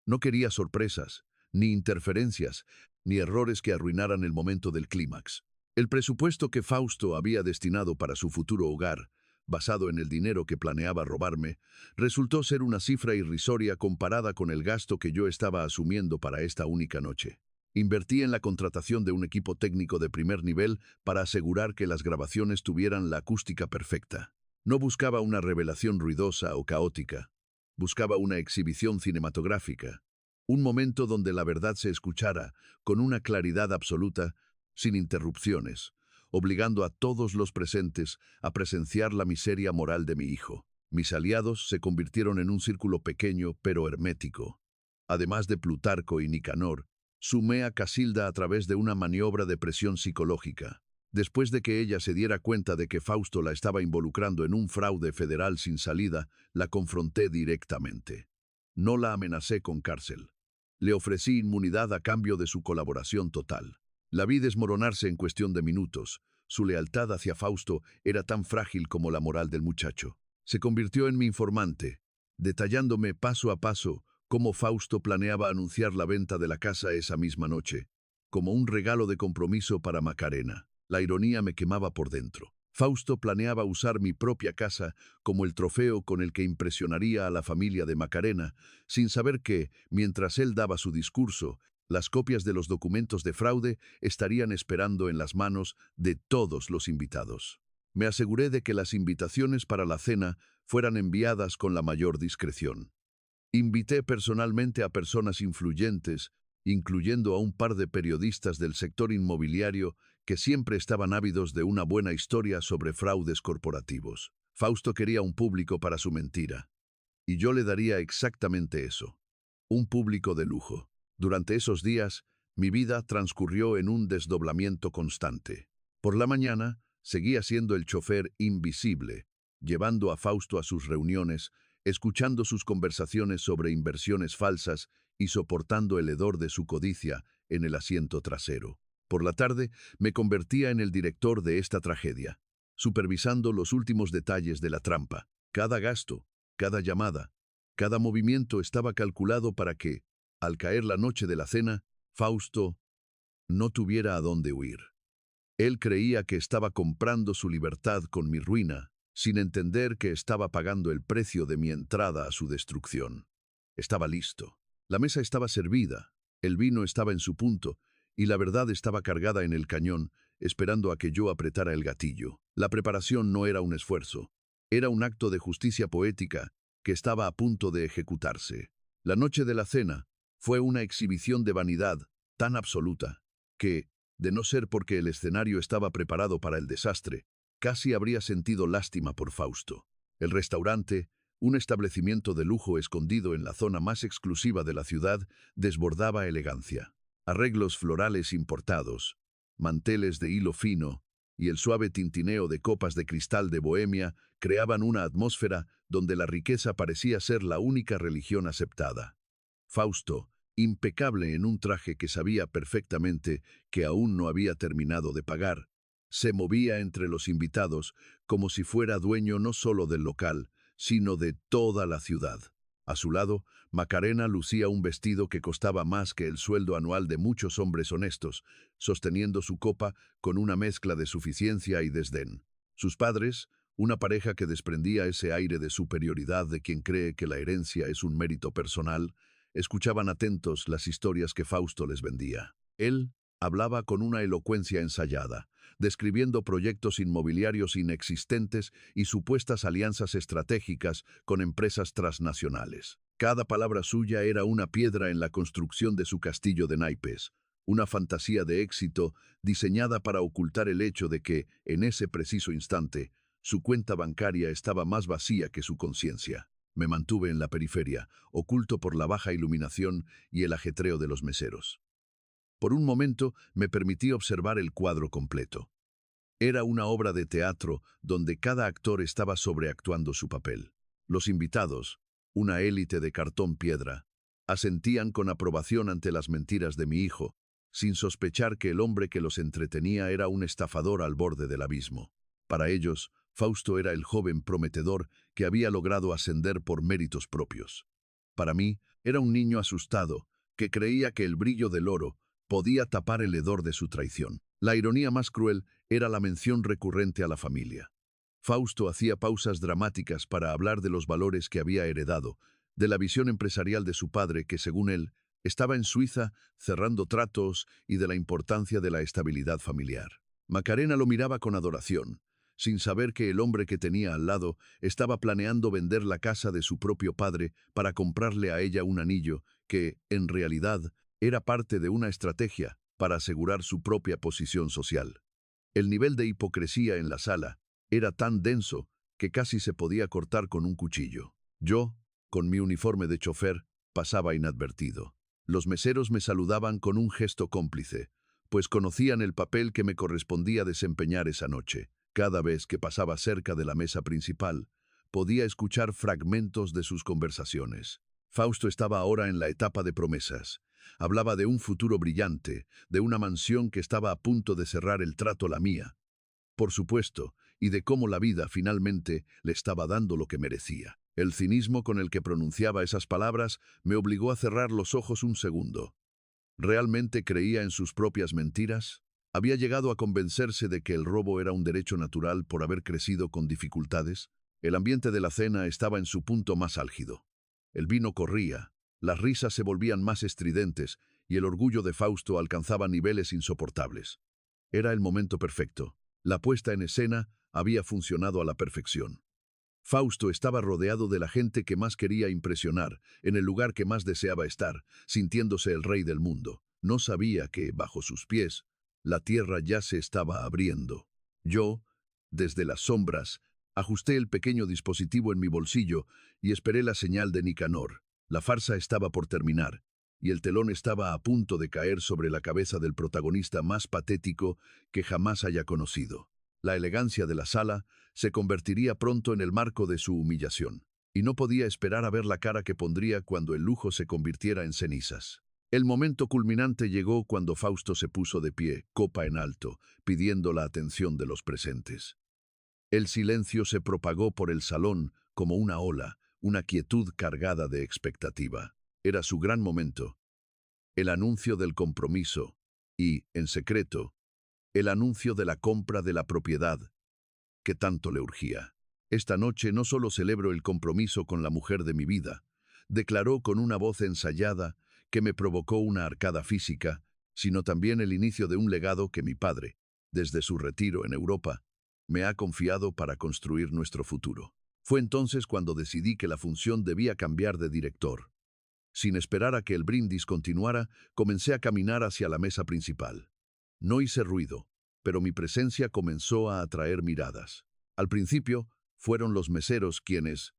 No quería sorpresas, ni interferencias, ni errores que arruinaran el momento del clímax. El presupuesto que Fausto había destinado para su futuro hogar, basado en el dinero que planeaba robarme, resultó ser una cifra irrisoria comparada con el gasto que yo estaba asumiendo para esta única noche. Invertí en la contratación de un equipo técnico de primer nivel para asegurar que las grabaciones tuvieran la acústica perfecta. No buscaba una revelación ruidosa o caótica. Buscaba una exhibición cinematográfica. Un momento donde la verdad se escuchara con una claridad absoluta, sin interrupciones, obligando a todos los presentes a presenciar la miseria moral de mi hijo. Mis aliados se convirtieron en un círculo pequeño pero hermético. Además de Plutarco y Nicanor, sumé a Casilda a través de una maniobra de presión psicológica. Después de que ella se diera cuenta de que Fausto la estaba involucrando en un fraude federal sin salida, la confronté directamente. No la amenacé con cárcel. Le ofrecí inmunidad a cambio de su colaboración total. La vi desmoronarse en cuestión de minutos. Su lealtad hacia Fausto era tan frágil como la moral del muchacho. Se convirtió en mi informante, detallándome paso a paso cómo Fausto planeaba anunciar la venta de la casa esa misma noche, como un regalo de compromiso para Macarena. La ironía me quemaba por dentro. Fausto planeaba usar mi propia casa como el trofeo con el que impresionaría a la familia de Macarena, sin saber que, mientras él daba su discurso, las copias de los documentos de fraude estarían esperando en las manos de todos los invitados. Me aseguré de que las invitaciones para la cena fueran enviadas con la mayor discreción. Invité personalmente a personas influyentes, incluyendo a un par de periodistas del sector inmobiliario que siempre estaban ávidos de una buena historia sobre fraudes corporativos. Fausto quería un público para su mentira, y yo le daría exactamente eso, un público de lujo. Durante esos días, mi vida transcurrió en un desdoblamiento constante. Por la mañana, seguía siendo el chofer invisible, llevando a Fausto a sus reuniones, escuchando sus conversaciones sobre inversiones falsas y soportando el hedor de su codicia en el asiento trasero. Por la tarde, me convertía en el director de esta tragedia, supervisando los últimos detalles de la trampa. Cada gasto, cada llamada, cada movimiento estaba calculado para que, al caer la noche de la cena, Fausto no tuviera a dónde huir. Él creía que estaba comprando su libertad con mi ruina, sin entender que estaba pagando el precio de mi entrada a su destrucción. Estaba listo. La mesa estaba servida, el vino estaba en su punto, y la verdad estaba cargada en el cañón, esperando a que yo apretara el gatillo. La preparación no era un esfuerzo, era un acto de justicia poética que estaba a punto de ejecutarse. La noche de la cena fue una exhibición de vanidad tan absoluta que, de no ser porque el escenario estaba preparado para el desastre, casi habría sentido lástima por Fausto. El restaurante, un establecimiento de lujo escondido en la zona más exclusiva de la ciudad, desbordaba elegancia. Arreglos florales importados, manteles de hilo fino y el suave tintineo de copas de cristal de Bohemia creaban una atmósfera donde la riqueza parecía ser la única religión aceptada. Fausto, impecable en un traje que sabía perfectamente que aún no había terminado de pagar, se movía entre los invitados como si fuera dueño no solo del local, sino de toda la ciudad. A su lado, Macarena lucía un vestido que costaba más que el sueldo anual de muchos hombres honestos, sosteniendo su copa con una mezcla de suficiencia y desdén. Sus padres, una pareja que desprendía ese aire de superioridad de quien cree que la herencia es un mérito personal, escuchaban atentos las historias que Fausto les vendía. Él hablaba con una elocuencia ensayada, describiendo proyectos inmobiliarios inexistentes y supuestas alianzas estratégicas con empresas transnacionales. Cada palabra suya era una piedra en la construcción de su castillo de naipes, una fantasía de éxito diseñada para ocultar el hecho de que, en ese preciso instante, su cuenta bancaria estaba más vacía que su conciencia. Me mantuve en la periferia, oculto por la baja iluminación y el ajetreo de los meseros. Por un momento me permití observar el cuadro completo. Era una obra de teatro donde cada actor estaba sobreactuando su papel. Los invitados, una élite de cartón piedra, asentían con aprobación ante las mentiras de mi hijo, sin sospechar que el hombre que los entretenía era un estafador al borde del abismo. Para ellos, Fausto era el joven prometedor que había logrado ascender por méritos propios. Para mí, era un niño asustado, que creía que el brillo del oro podía tapar el hedor de su traición. La ironía más cruel era la mención recurrente a la familia. Fausto hacía pausas dramáticas para hablar de los valores que había heredado, de la visión empresarial de su padre que, según él, estaba en Suiza cerrando tratos y de la importancia de la estabilidad familiar. Macarena lo miraba con adoración, sin saber que el hombre que tenía al lado estaba planeando vender la casa de su propio padre para comprarle a ella un anillo que, en realidad, era parte de una estrategia para asegurar su propia posición social. El nivel de hipocresía en la sala era tan denso que casi se podía cortar con un cuchillo. Yo, con mi uniforme de chofer, pasaba inadvertido. Los meseros me saludaban con un gesto cómplice, pues conocían el papel que me correspondía desempeñar esa noche. Cada vez que pasaba cerca de la mesa principal, podía escuchar fragmentos de sus conversaciones. Fausto estaba ahora en la etapa de promesas. Hablaba de un futuro brillante, de una mansión que estaba a punto de cerrar el trato la mía. Por supuesto, y de cómo la vida finalmente le estaba dando lo que merecía. El cinismo con el que pronunciaba esas palabras me obligó a cerrar los ojos un segundo. ¿Realmente creía en sus propias mentiras? ¿Había llegado a convencerse de que el robo era un derecho natural por haber crecido con dificultades? El ambiente de la cena estaba en su punto más álgido. El vino corría, las risas se volvían más estridentes y el orgullo de Fausto alcanzaba niveles insoportables. Era el momento perfecto. La puesta en escena había funcionado a la perfección. Fausto estaba rodeado de la gente que más quería impresionar, en el lugar que más deseaba estar, sintiéndose el rey del mundo. No sabía que, bajo sus pies, la tierra ya se estaba abriendo. Yo, desde las sombras, ajusté el pequeño dispositivo en mi bolsillo y esperé la señal de Nicanor. La farsa estaba por terminar, y el telón estaba a punto de caer sobre la cabeza del protagonista más patético que jamás haya conocido. La elegancia de la sala se convertiría pronto en el marco de su humillación, y no podía esperar a ver la cara que pondría cuando el lujo se convirtiera en cenizas. El momento culminante llegó cuando Fausto se puso de pie, copa en alto, pidiendo la atención de los presentes. El silencio se propagó por el salón como una ola, una quietud cargada de expectativa. Era su gran momento. El anuncio del compromiso y, en secreto, el anuncio de la compra de la propiedad que tanto le urgía. Esta noche no solo celebro el compromiso con la mujer de mi vida, declaró con una voz ensayada que me provocó una arcada física, sino también el inicio de un legado que mi padre, Desde su retiro en Europa, me ha confiado para construir nuestro futuro. Fue entonces cuando decidí que la función debía cambiar de director. Sin esperar a que el brindis continuara, comencé a caminar hacia la mesa principal. No hice ruido, pero mi presencia comenzó a atraer miradas. Al principio, fueron los meseros quienes,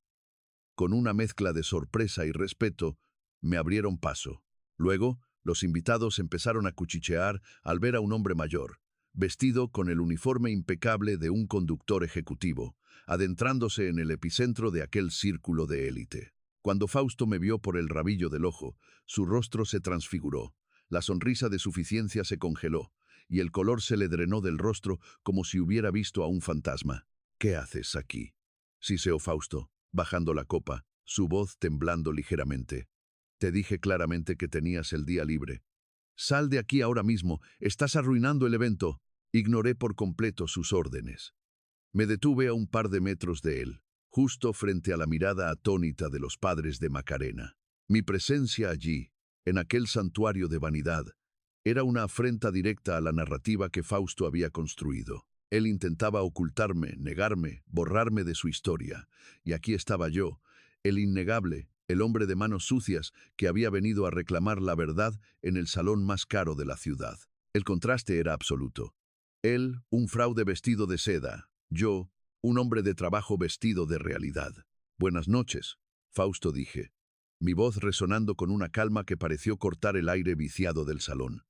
con una mezcla de sorpresa y respeto, me abrieron paso. Luego, los invitados empezaron a cuchichear al ver a un hombre mayor, vestido con el uniforme impecable de un conductor ejecutivo, adentrándose en el epicentro de aquel círculo de élite. Cuando Fausto me vio por el rabillo del ojo, su rostro se transfiguró, la sonrisa de suficiencia se congeló, y el color se le drenó del rostro como si hubiera visto a un fantasma. «¿Qué haces aquí?», siseó Fausto, bajando la copa, su voz temblando ligeramente. «Te dije claramente que tenías el día libre. Sal de aquí ahora mismo, estás arruinando el evento». Ignoré por completo sus órdenes. Me detuve a un par de metros de él, justo frente a la mirada atónita de los padres de Macarena. Mi presencia allí, en aquel santuario de vanidad, era una afrenta directa a la narrativa que Fausto había construido. Él intentaba ocultarme, negarme, borrarme de su historia, y aquí estaba yo, el innegable, el hombre de manos sucias que había venido a reclamar la verdad en el salón más caro de la ciudad. El contraste era absoluto. Él, un fraude vestido de seda. Yo, un hombre de trabajo vestido de realidad. «Buenas noches», Fausto dije, mi voz resonando con una calma que pareció cortar el aire viciado del salón.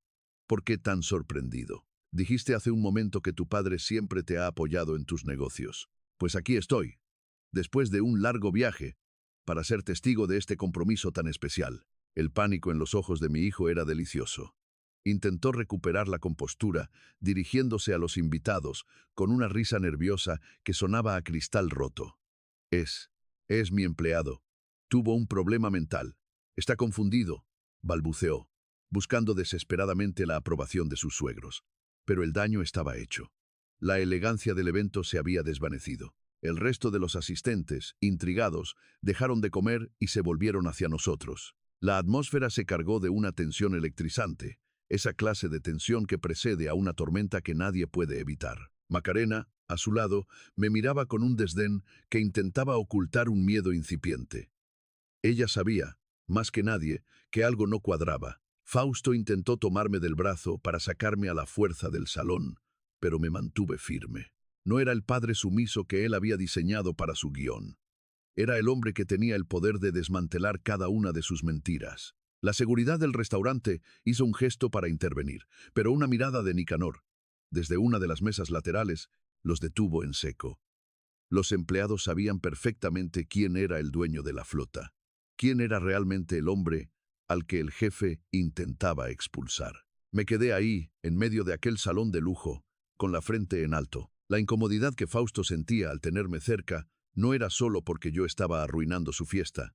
«¿Por qué tan sorprendido? Dijiste hace un momento que tu padre siempre te ha apoyado en tus negocios. Pues aquí estoy, después de un largo viaje, para ser testigo de este compromiso tan especial». El pánico en los ojos de mi hijo era delicioso. Intentó recuperar la compostura, dirigiéndose a los invitados, con una risa nerviosa que sonaba a cristal roto. Es mi empleado. Tuvo un problema mental. Está confundido», balbuceó, buscando desesperadamente la aprobación de sus suegros. Pero el daño estaba hecho. La elegancia del evento se había desvanecido. El resto de los asistentes, intrigados, dejaron de comer y se volvieron hacia nosotros. La atmósfera se cargó de una tensión electrizante, esa clase de tensión que precede a una tormenta que nadie puede evitar. Macarena, a su lado, me miraba con un desdén que intentaba ocultar un miedo incipiente. Ella sabía, más que nadie, que algo no cuadraba. Fausto intentó tomarme del brazo para sacarme a la fuerza del salón, pero me mantuve firme. No era el padre sumiso que él había diseñado para su guión. Era el hombre que tenía el poder de desmantelar cada una de sus mentiras. La seguridad del restaurante hizo un gesto para intervenir, pero una mirada de Nicanor, desde una de las mesas laterales, los detuvo en seco. Los empleados sabían perfectamente quién era el dueño de la flota, quién era realmente el hombre al que el jefe intentaba expulsar. Me quedé ahí, en medio de aquel salón de lujo, con la frente en alto. La incomodidad que Fausto sentía al tenerme cerca no era solo porque yo estaba arruinando su fiesta,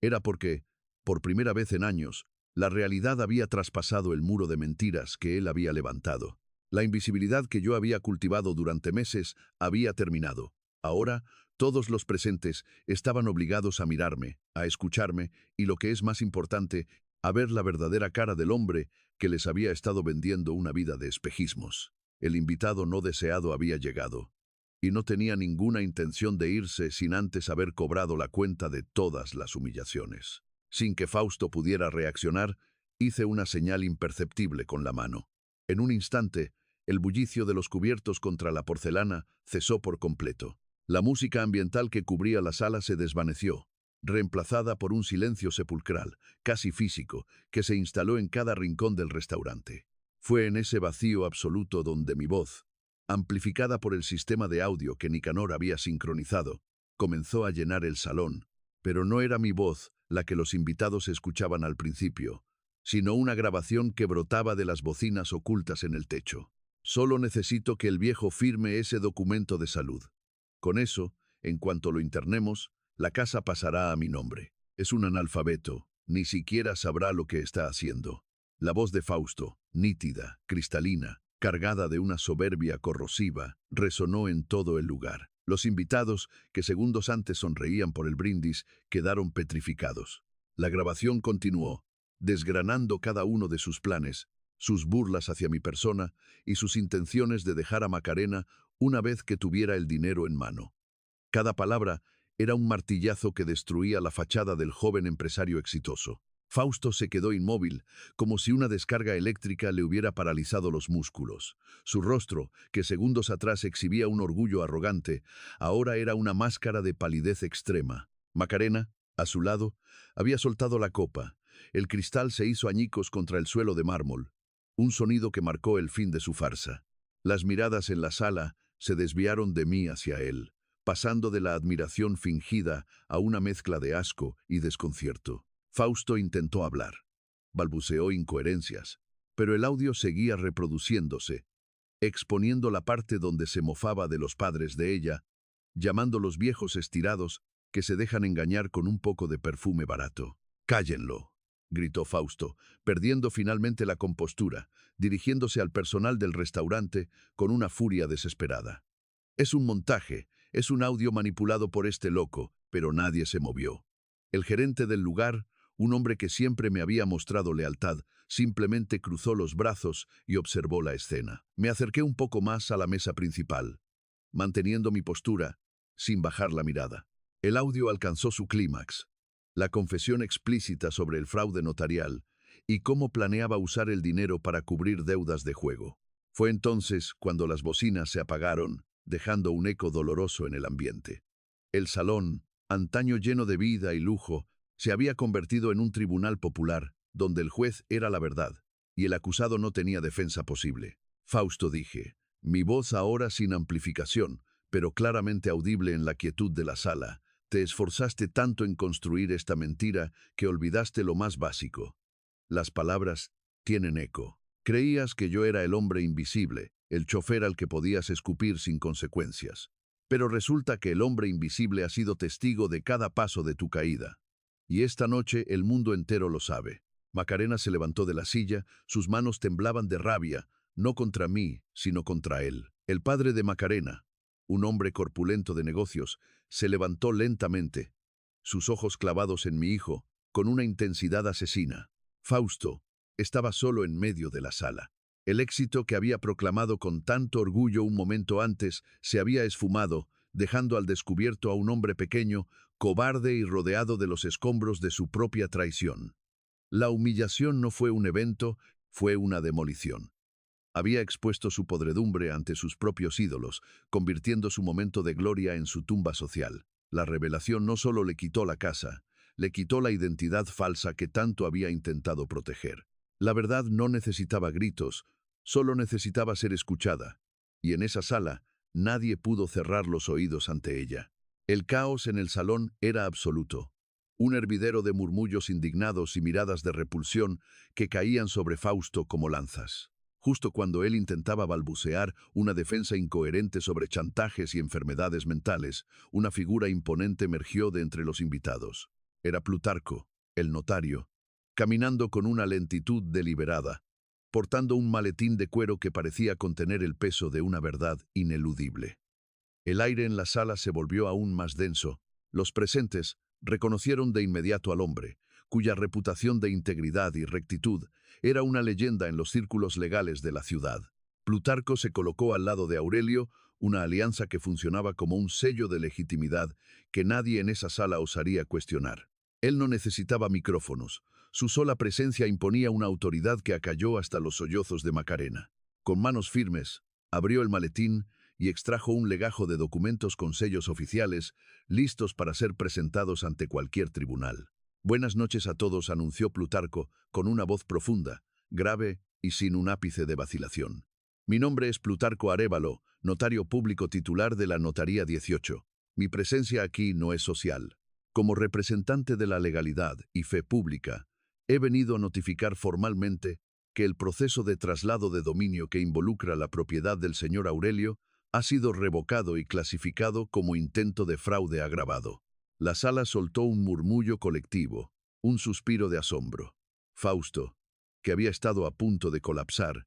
era porque, por primera vez en años, la realidad había traspasado el muro de mentiras que él había levantado. La invisibilidad que yo había cultivado durante meses había terminado. Ahora, todos los presentes estaban obligados a mirarme, a escucharme y, lo que es más importante, a ver la verdadera cara del hombre que les había estado vendiendo una vida de espejismos. El invitado no deseado había llegado, y no tenía ninguna intención de irse sin antes haber cobrado la cuenta de todas las humillaciones. Sin que Fausto pudiera reaccionar, hice una señal imperceptible con la mano. En un instante, el bullicio de los cubiertos contra la porcelana cesó por completo. La música ambiental que cubría la sala se desvaneció, reemplazada por un silencio sepulcral, casi físico, que se instaló en cada rincón del restaurante. Fue en ese vacío absoluto donde mi voz, amplificada por el sistema de audio que Nicanor había sincronizado, comenzó a llenar el salón. Pero no era mi voz la que los invitados escuchaban al principio, sino una grabación que brotaba de las bocinas ocultas en el techo. «Solo necesito que el viejo firme ese documento de salud. Con eso, en cuanto lo internemos, la casa pasará a mi nombre. Es un analfabeto, ni siquiera sabrá lo que está haciendo». La voz de Fausto, nítida, cristalina, cargada de una soberbia corrosiva, resonó en todo el lugar. Los invitados, que segundos antes sonreían por el brindis, quedaron petrificados. La grabación continuó, desgranando cada uno de sus planes, sus burlas hacia mi persona y sus intenciones de dejar a Macarena una vez que tuviera el dinero en mano. Cada palabra era un martillazo que destruía la fachada del joven empresario exitoso. Fausto se quedó inmóvil, como si una descarga eléctrica le hubiera paralizado los músculos. Su rostro, que segundos atrás exhibía un orgullo arrogante, ahora era una máscara de palidez extrema. Macarena, a su lado, había soltado la copa. El cristal se hizo añicos contra el suelo de mármol, un sonido que marcó el fin de su farsa. Las miradas en la sala se desviaron de mí hacia él, pasando de la admiración fingida a una mezcla de asco y desconcierto. Fausto intentó hablar. Balbuceó incoherencias, pero el audio seguía reproduciéndose, exponiendo la parte donde se mofaba de los padres de ella, llamando los viejos estirados que se dejan engañar con un poco de perfume barato. «Cállenlo», gritó Fausto, perdiendo finalmente la compostura, dirigiéndose al personal del restaurante con una furia desesperada. «Es un montaje, es un audio manipulado por este loco», pero nadie se movió. El gerente del lugar, un hombre que siempre me había mostrado lealtad, simplemente cruzó los brazos y observó la escena. Me acerqué un poco más a la mesa principal, manteniendo mi postura, sin bajar la mirada. El audio alcanzó su clímax, la confesión explícita sobre el fraude notarial y cómo planeaba usar el dinero para cubrir deudas de juego. Fue entonces cuando las bocinas se apagaron, dejando un eco doloroso en el ambiente. El salón, antaño lleno de vida y lujo, se había convertido en un tribunal popular, donde el juez era la verdad, y el acusado no tenía defensa posible. «Fausto», dije, mi voz ahora sin amplificación, pero claramente audible en la quietud de la sala, «te esforzaste tanto en construir esta mentira que olvidaste lo más básico. Las palabras tienen eco. Creías que yo era el hombre invisible, el chofer al que podías escupir sin consecuencias. Pero resulta que el hombre invisible ha sido testigo de cada paso de tu caída. Y esta noche el mundo entero lo sabe». Macarena se levantó de la silla, sus manos temblaban de rabia, no contra mí, sino contra él. El padre de Macarena, un hombre corpulento de negocios, se levantó lentamente, sus ojos clavados en mi hijo, con una intensidad asesina. Fausto estaba solo en medio de la sala. El éxito que había proclamado con tanto orgullo un momento antes se había esfumado, dejando al descubierto a un hombre pequeño, cobarde y rodeado de los escombros de su propia traición. La humillación no fue un evento, fue una demolición. Había expuesto su podredumbre ante sus propios ídolos, convirtiendo su momento de gloria en su tumba social. La revelación no solo le quitó la casa, le quitó la identidad falsa que tanto había intentado proteger. La verdad no necesitaba gritos, solo necesitaba ser escuchada, y en esa sala nadie pudo cerrar los oídos ante ella. El caos en el salón era absoluto. Un hervidero de murmullos indignados y miradas de repulsión que caían sobre Fausto como lanzas. Justo cuando él intentaba balbucear una defensa incoherente sobre chantajes y enfermedades mentales, una figura imponente emergió de entre los invitados. Era Plutarco, el notario, caminando con una lentitud deliberada, portando un maletín de cuero que parecía contener el peso de una verdad ineludible. El aire en la sala se volvió aún más denso. Los presentes reconocieron de inmediato al hombre, cuya reputación de integridad y rectitud era una leyenda en los círculos legales de la ciudad. Plutarco se colocó al lado de Aurelio, una alianza que funcionaba como un sello de legitimidad que nadie en esa sala osaría cuestionar. Él no necesitaba micrófonos. Su sola presencia imponía una autoridad que acalló hasta los sollozos de Macarena. Con manos firmes, abrió el maletín y extrajo un legajo de documentos con sellos oficiales, listos para ser presentados ante cualquier tribunal. «Buenas noches a todos», anunció Plutarco, con una voz profunda, grave y sin un ápice de vacilación. «Mi nombre es Plutarco Arévalo, notario público titular de la Notaría 18. Mi presencia aquí no es social. Como representante de la legalidad y fe pública, he venido a notificar formalmente que el proceso de traslado de dominio que involucra la propiedad del señor Aurelio ha sido revocado y clasificado como intento de fraude agravado». La sala soltó un murmullo colectivo, un suspiro de asombro. Fausto, que había estado a punto de colapsar,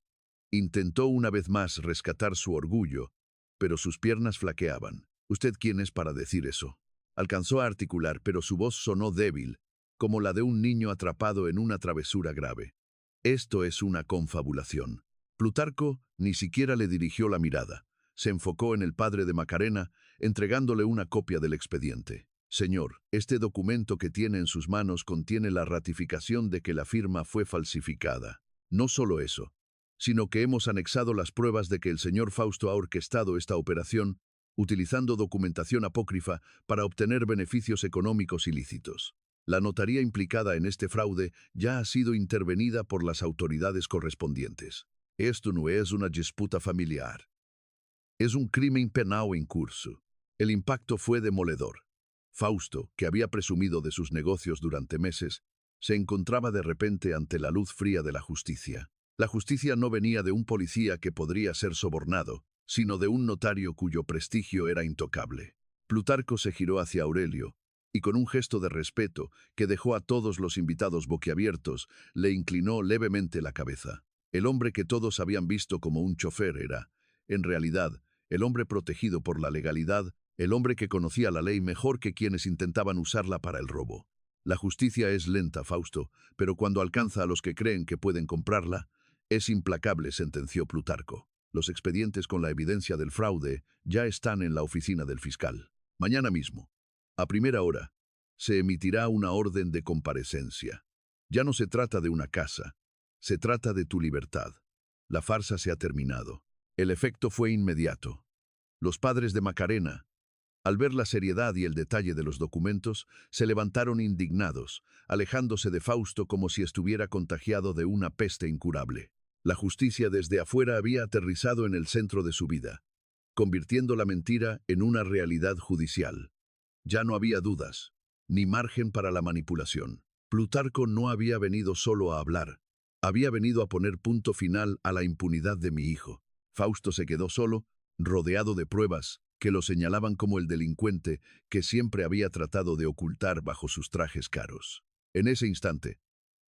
intentó una vez más rescatar su orgullo, pero sus piernas flaqueaban. «¿Usted quién es para decir eso?». Alcanzó a articular, pero su voz sonó débil, como la de un niño atrapado en una travesura grave. Esto es una confabulación. Plutarco ni siquiera le dirigió la mirada. Se enfocó en el padre de Macarena, entregándole una copia del expediente. Señor, este documento que tiene en sus manos contiene la ratificación de que la firma fue falsificada. No solo eso, sino que hemos anexado las pruebas de que el señor Fausto ha orquestado esta operación utilizando documentación apócrifa para obtener beneficios económicos ilícitos. La notaría implicada en este fraude ya ha sido intervenida por las autoridades correspondientes. Esto no es una disputa familiar. Es un crimen penal en curso. El impacto fue demoledor. Fausto, que había presumido de sus negocios durante meses, se encontraba de repente ante la luz fría de la justicia. La justicia no venía de un policía que podría ser sobornado, sino de un notario cuyo prestigio era intocable. Plutarco se giró hacia Aurelio, y con un gesto de respeto que dejó a todos los invitados boquiabiertos, le inclinó levemente la cabeza. El hombre que todos habían visto como un chofer era, en realidad, el hombre protegido por la legalidad, el hombre que conocía la ley mejor que quienes intentaban usarla para el robo. La justicia es lenta, Fausto, pero cuando alcanza a los que creen que pueden comprarla, es implacable, sentenció Plutarco. Los expedientes con la evidencia del fraude ya están en la oficina del fiscal. Mañana mismo, a primera hora, se emitirá una orden de comparecencia. Ya no se trata de una casa, se trata de tu libertad. La farsa se ha terminado. El efecto fue inmediato. Los padres de Macarena, al ver la seriedad y el detalle de los documentos, se levantaron indignados, alejándose de Fausto como si estuviera contagiado de una peste incurable. La justicia desde afuera había aterrizado en el centro de su vida, convirtiendo la mentira en una realidad judicial. Ya no había dudas, ni margen para la manipulación. Plutarco no había venido solo a hablar, había venido a poner punto final a la impunidad de mi hijo. Fausto se quedó solo, rodeado de pruebas que lo señalaban como el delincuente que siempre había tratado de ocultar bajo sus trajes caros. En ese instante,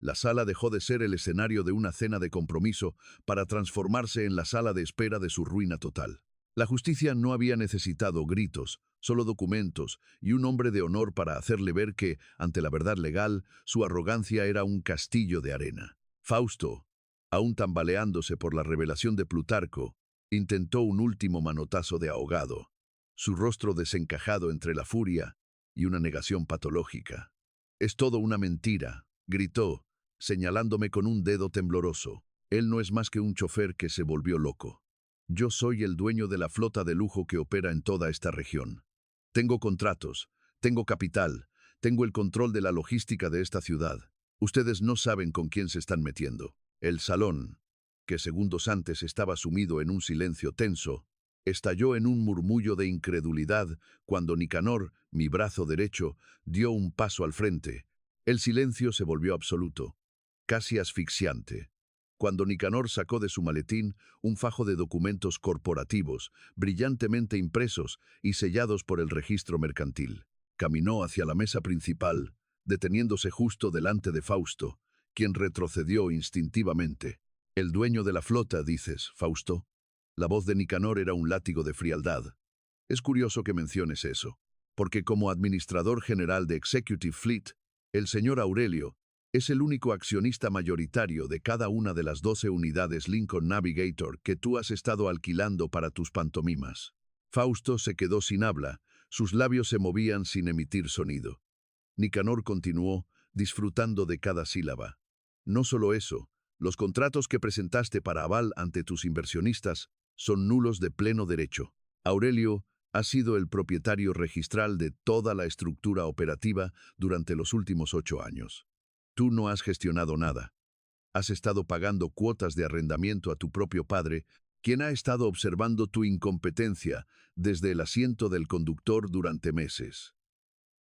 la sala dejó de ser el escenario de una cena de compromiso para transformarse en la sala de espera de su ruina total. La justicia no había necesitado gritos, solo documentos y un hombre de honor para hacerle ver que, ante la verdad legal, su arrogancia era un castillo de arena. Fausto, aún tambaleándose por la revelación de Plutarco, intentó un último manotazo de ahogado, su rostro desencajado entre la furia y una negación patológica. «Es todo una mentira», gritó, señalándome con un dedo tembloroso. «Él no es más que un chofer que se volvió loco. Yo soy el dueño de la flota de lujo que opera en toda esta región. Tengo contratos, tengo capital, tengo el control de la logística de esta ciudad. Ustedes no saben con quién se están metiendo». El salón, que segundos antes estaba sumido en un silencio tenso, estalló en un murmullo de incredulidad cuando Nicanor, mi brazo derecho, dio un paso al frente. El silencio se volvió absoluto, casi asfixiante, cuando Nicanor sacó de su maletín un fajo de documentos corporativos, brillantemente impresos y sellados por el registro mercantil. Caminó hacia la mesa principal, deteniéndose justo delante de Fausto, quien retrocedió instintivamente. «El dueño de la flota, dices, Fausto». La voz de Nicanor era un látigo de frialdad. «Es curioso que menciones eso, porque como administrador general de Executive Fleet, el señor Aurelio es el único accionista mayoritario de cada una de las 12 unidades Lincoln Navigator que tú has estado alquilando para tus pantomimas». Fausto se quedó sin habla, sus labios se movían sin emitir sonido. Nicanor continuó, disfrutando de cada sílaba. «No solo eso, los contratos que presentaste para aval ante tus inversionistas son nulos de pleno derecho. Aurelio ha sido el propietario registral de toda la estructura operativa durante los últimos 8 años. Tú no has gestionado nada. Has estado pagando cuotas de arrendamiento a tu propio padre, quien ha estado observando tu incompetencia desde el asiento del conductor durante meses.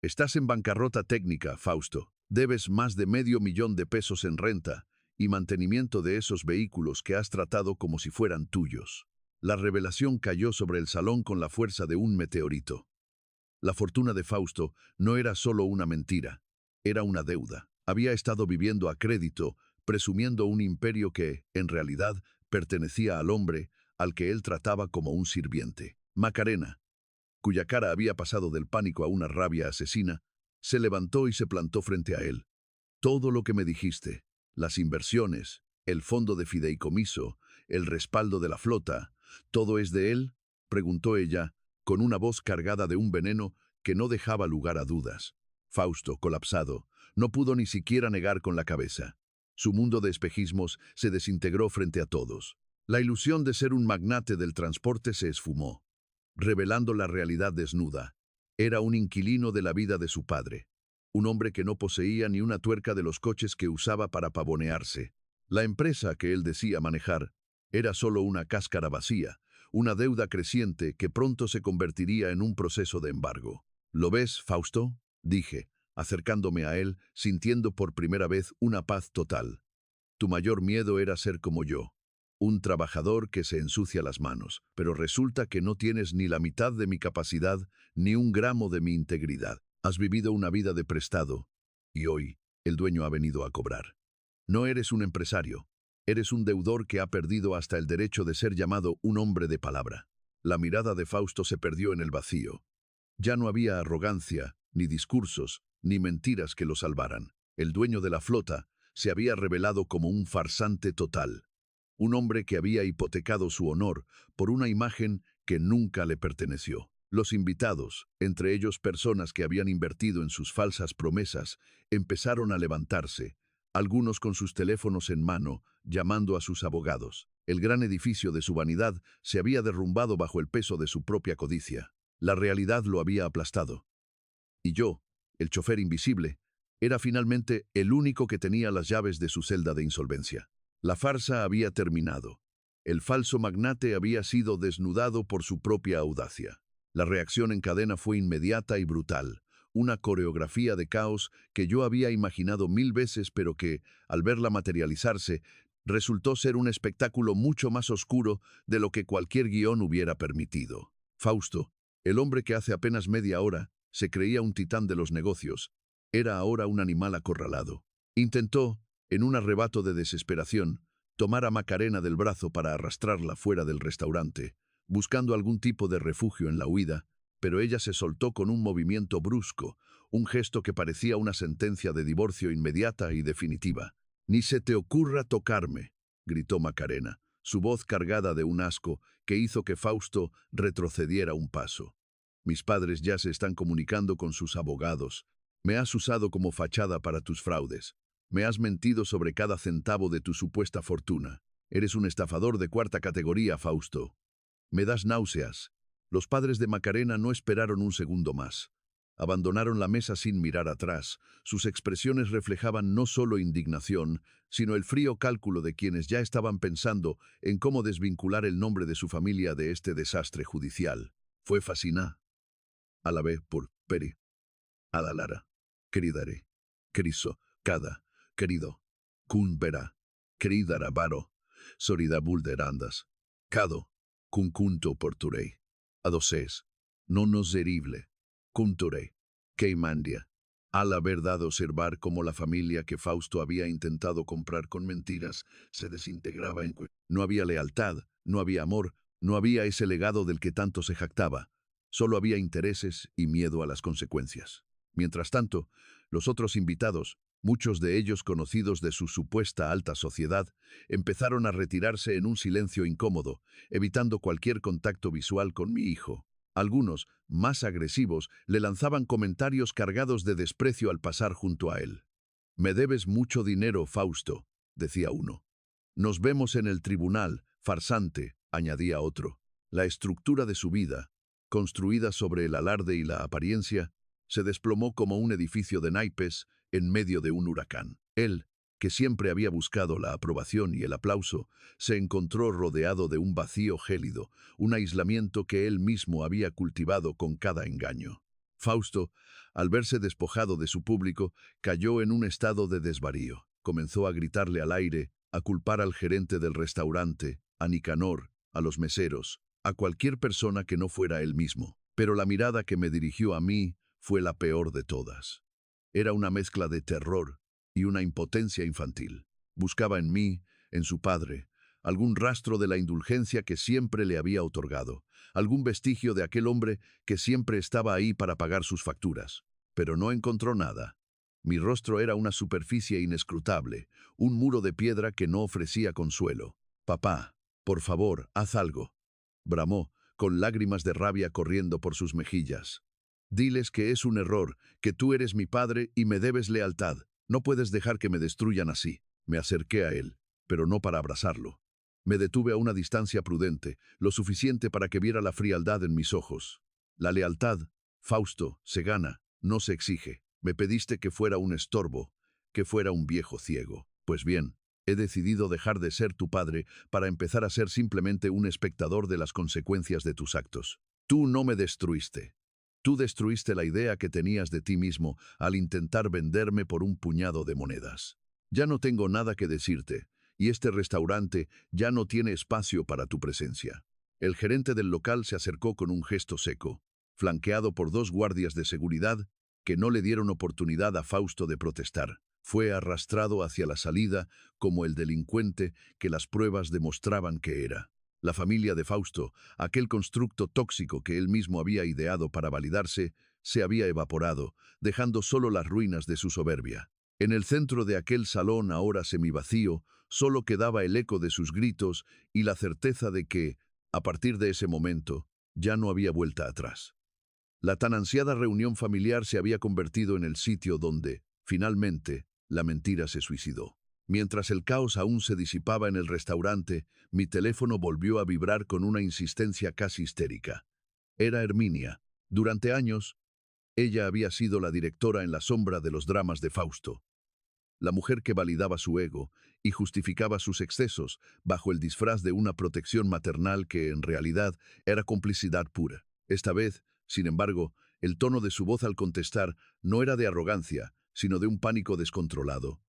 Estás en bancarrota técnica, Fausto. Debes más de $500,000 en renta y mantenimiento de esos vehículos que has tratado como si fueran tuyos». La revelación cayó sobre el salón con la fuerza de un meteorito. La fortuna de Fausto no era solo una mentira, era una deuda. Había estado viviendo a crédito, presumiendo un imperio que, en realidad, pertenecía al hombre al que él trataba como un sirviente. Macarena, cuya cara había pasado del pánico a una rabia asesina, se levantó y se plantó frente a él. «Todo lo que me dijiste, las inversiones, El fondo de fideicomiso, el respaldo de la flota, ¿todo es de él?, preguntó ella, con una voz cargada de un veneno que no dejaba lugar a dudas. Fausto, colapsado, no pudo ni siquiera negar con la cabeza. Su mundo de espejismos se desintegró frente a todos. La ilusión de ser un magnate del transporte se esfumó, revelando la realidad desnuda. Era un inquilino de la vida de su padre, un hombre que no poseía ni una tuerca de los coches que usaba para pavonearse. La empresa que él decía manejar era solo una cáscara vacía, una deuda creciente que pronto se convertiría en un proceso de embargo. ¿Lo ves, Fausto?, dije, acercándome a él, sintiendo por primera vez una paz total. Tu mayor miedo era ser como yo, un trabajador que se ensucia las manos, pero resulta que no tienes ni la mitad de mi capacidad, ni un gramo de mi integridad. Has vivido una vida de prestado, y hoy el dueño ha venido a cobrar. No eres un empresario, eres un deudor que ha perdido hasta el derecho de ser llamado un hombre de palabra. La mirada de Fausto se perdió en el vacío. Ya no había arrogancia, ni discursos, ni mentiras que lo salvaran. El dueño de la flota se había revelado como un farsante total, un hombre que había hipotecado su honor por una imagen que nunca le perteneció. Los invitados, entre ellos personas que habían invertido en sus falsas promesas, empezaron a levantarse, algunos con sus teléfonos en mano, llamando a sus abogados. El gran edificio de su vanidad se había derrumbado bajo el peso de su propia codicia. La realidad lo había aplastado. Y yo, el chofer invisible, era finalmente el único que tenía las llaves de su celda de insolvencia. La farsa había terminado. El falso magnate había sido desnudado por su propia audacia. La reacción en cadena fue inmediata y brutal, una coreografía de caos que yo había imaginado 1000 veces, pero que, al verla materializarse, resultó ser un espectáculo mucho más oscuro de lo que cualquier guión hubiera permitido. Fausto, el hombre que hace apenas media hora se creía un titán de los negocios, era ahora un animal acorralado. Intentó, en un arrebato de desesperación, tomar a Macarena del brazo para arrastrarla fuera del restaurante, buscando algún tipo de refugio en la huida, pero ella se soltó con un movimiento brusco, un gesto que parecía una sentencia de divorcio inmediata y definitiva. «Ni se te ocurra tocarme», gritó Macarena, su voz cargada de un asco que hizo que Fausto retrocediera un paso. «Mis padres ya se están comunicando con sus abogados. Me has usado como fachada para tus fraudes. Me has mentido sobre cada centavo de tu supuesta fortuna. Eres un estafador de cuarta categoría, Fausto. Me das náuseas». Los padres de Macarena no esperaron un segundo más. Abandonaron la mesa sin mirar atrás. Sus expresiones reflejaban no solo indignación, sino el frío cálculo de quienes ya estaban pensando en cómo desvincular el nombre de su familia de este desastre judicial. Fue fascinante. Alabé por Peri. Adalara. Queridare. Queriso. Cada. Querido. Kun vera. Queridara varo. Sorida bulderandas. Cado. Kun kunto porturei. Adoces. No nos derible. Kunture. Queimandia. Al haber dado a observar cómo la familia que Fausto había intentado comprar con mentiras se desintegraba en... No había lealtad, no había amor, no había ese legado del que tanto se jactaba. Solo había intereses y miedo a las consecuencias. Mientras tanto, los otros invitados, muchos de ellos conocidos de su supuesta alta sociedad, empezaron a retirarse en un silencio incómodo, evitando cualquier contacto visual con mi hijo. Algunos, más agresivos, le lanzaban comentarios cargados de desprecio al pasar junto a él. «Me debes mucho dinero, Fausto», decía uno. «Nos vemos en el tribunal, farsante», añadía otro. La estructura de su vida, construida sobre el alarde y la apariencia, se desplomó como un edificio de naipes en medio de un huracán. Él, que siempre había buscado la aprobación y el aplauso, se encontró rodeado de un vacío gélido, un aislamiento que él mismo había cultivado con cada engaño. Fausto, al verse despojado de su público, cayó en un estado de desvarío. Comenzó a gritarle al aire, a culpar al gerente del restaurante, a Nicanor, a los meseros, a cualquier persona que no fuera él mismo. Pero la mirada que me dirigió a mí fue la peor de todas. Era una mezcla de terror y una impotencia infantil. Buscaba en mí, en su padre, algún rastro de la indulgencia que siempre le había otorgado, algún vestigio de aquel hombre que siempre estaba ahí para pagar sus facturas. Pero no encontró nada. Mi rostro era una superficie inescrutable, un muro de piedra que no ofrecía consuelo. «Papá, por favor, haz algo», bramó, con lágrimas de rabia corriendo por sus mejillas. «Diles que es un error, que tú eres mi padre y me debes lealtad. No puedes dejar que me destruyan así». Me acerqué a él, pero no para abrazarlo. Me detuve a una distancia prudente, lo suficiente para que viera la frialdad en mis ojos. «La lealtad, Fausto, se gana, no se exige. Me pediste que fuera un estorbo, que fuera un viejo ciego. Pues bien, he decidido dejar de ser tu padre para empezar a ser simplemente un espectador de las consecuencias de tus actos. Tú no me destruiste. Tú destruiste la idea que tenías de ti mismo al intentar venderme por un puñado de monedas. Ya no tengo nada que decirte, y este restaurante ya no tiene espacio para tu presencia». El gerente del local se acercó con un gesto seco, flanqueado por 2 guardias de seguridad que no le dieron oportunidad a Fausto de protestar. Fue arrastrado hacia la salida como el delincuente que las pruebas demostraban que era. La familia de Fausto, aquel constructo tóxico que él mismo había ideado para validarse, se había evaporado, dejando solo las ruinas de su soberbia. En el centro de aquel salón, ahora semivacío, solo quedaba el eco de sus gritos y la certeza de que, a partir de ese momento, ya no había vuelta atrás. La tan ansiada reunión familiar se había convertido en el sitio donde, finalmente, la mentira se suicidó. Mientras el caos aún se disipaba en el restaurante, mi teléfono volvió a vibrar con una insistencia casi histérica. Era Herminia. Durante años, ella había sido la directora en la sombra de los dramas de Fausto. La mujer que validaba su ego y justificaba sus excesos bajo el disfraz de una protección maternal que, en realidad, era complicidad pura. Esta vez, sin embargo, el tono de su voz al contestar no era de arrogancia, sino de un pánico descontrolado.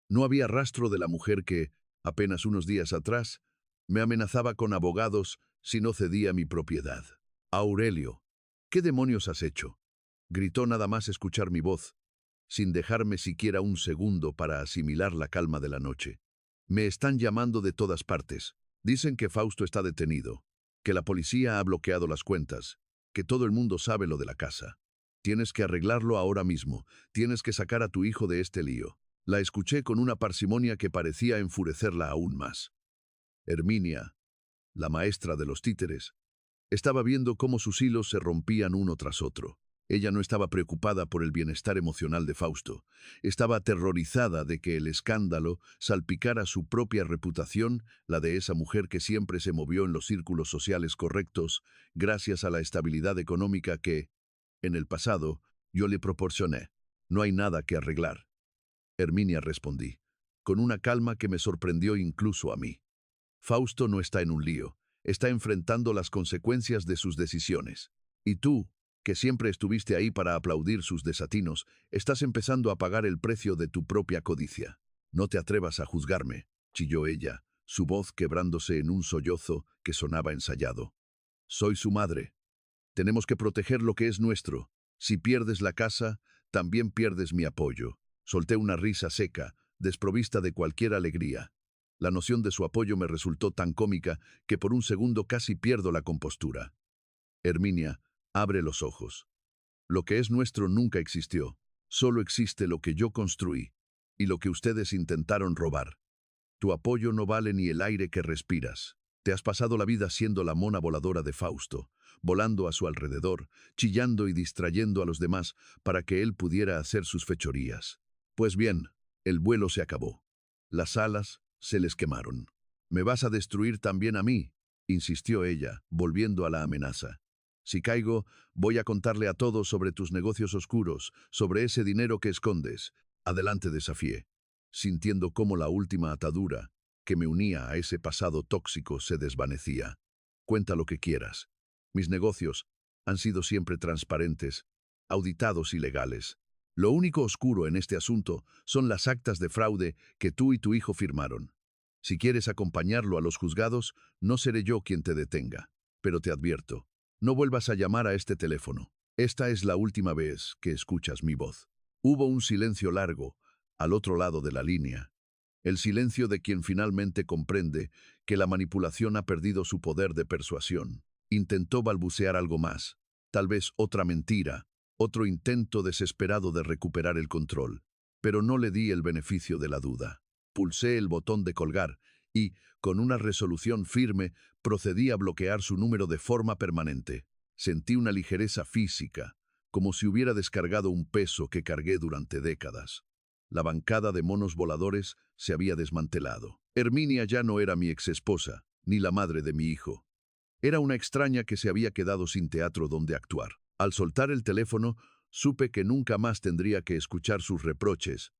No había rastro de la mujer que, apenas unos días atrás, me amenazaba con abogados si no cedía mi propiedad. «Aurelio, ¿qué demonios has hecho?», gritó nada más escuchar mi voz, sin dejarme siquiera un segundo para asimilar la calma de la noche. «Me están llamando de todas partes. Dicen que Fausto está detenido, que la policía ha bloqueado las cuentas, que todo el mundo sabe lo de la casa. Tienes que arreglarlo ahora mismo, tienes que sacar a tu hijo de este lío». La escuché con una parsimonia que parecía enfurecerla aún más. Herminia, la maestra de los títeres, estaba viendo cómo sus hilos se rompían uno tras otro. Ella no estaba preocupada por el bienestar emocional de Fausto. Estaba aterrorizada de que el escándalo salpicara su propia reputación, la de esa mujer que siempre se movió en los círculos sociales correctos, gracias a la estabilidad económica que, en el pasado, yo le proporcioné. «No hay nada que arreglar», Herminia, respondí, con una calma que me sorprendió incluso a mí. «Fausto no está en un lío, está enfrentando las consecuencias de sus decisiones. Y tú, que siempre estuviste ahí para aplaudir sus desatinos, estás empezando a pagar el precio de tu propia codicia. No te atrevas a juzgarme», chilló ella, su voz quebrándose en un sollozo que sonaba ensayado. «Soy su madre. Tenemos que proteger lo que es nuestro. Si pierdes la casa, también pierdes mi apoyo». Solté una risa seca, desprovista de cualquier alegría. La noción de su apoyo me resultó tan cómica que por un segundo casi pierdo la compostura. «Herminia, abre los ojos. Lo que es nuestro nunca existió. Solo existe lo que yo construí y lo que ustedes intentaron robar. Tu apoyo no vale ni el aire que respiras. Te has pasado la vida siendo la mona voladora de Fausto, volando a su alrededor, chillando y distrayendo a los demás para que él pudiera hacer sus fechorías. Pues bien, el vuelo se acabó. Las alas se les quemaron. «Me vas a destruir también a mí», insistió ella, volviendo a la amenaza. «Si caigo, voy a contarle a todos sobre tus negocios oscuros, sobre ese dinero que escondes». «Adelante», desafié, sintiendo cómo la última atadura que me unía a ese pasado tóxico se desvanecía. «Cuenta lo que quieras. Mis negocios han sido siempre transparentes, auditados y legales. Lo único oscuro en este asunto son las actas de fraude que tú y tu hijo firmaron. Si quieres acompañarlo a los juzgados, no seré yo quien te detenga. Pero te advierto, no vuelvas a llamar a este teléfono. Esta es la última vez que escuchas mi voz». Hubo un silencio largo, al otro lado de la línea. El silencio de quien finalmente comprende que la manipulación ha perdido su poder de persuasión. Intentó balbucear algo más, tal vez otra mentira, otro intento desesperado de recuperar el control. pero no le di el beneficio de la duda. Pulsé el botón de colgar y, con una resolución firme, procedí a bloquear su número de forma permanente. Sentí una ligereza física, como si hubiera descargado un peso que cargué durante décadas. La bancada de monos voladores se había desmantelado. Herminia ya no era mi exesposa, ni la madre de mi hijo. Era una extraña que se había quedado sin teatro donde actuar. Al soltar el teléfono, supe que nunca más tendría que escuchar sus reproches,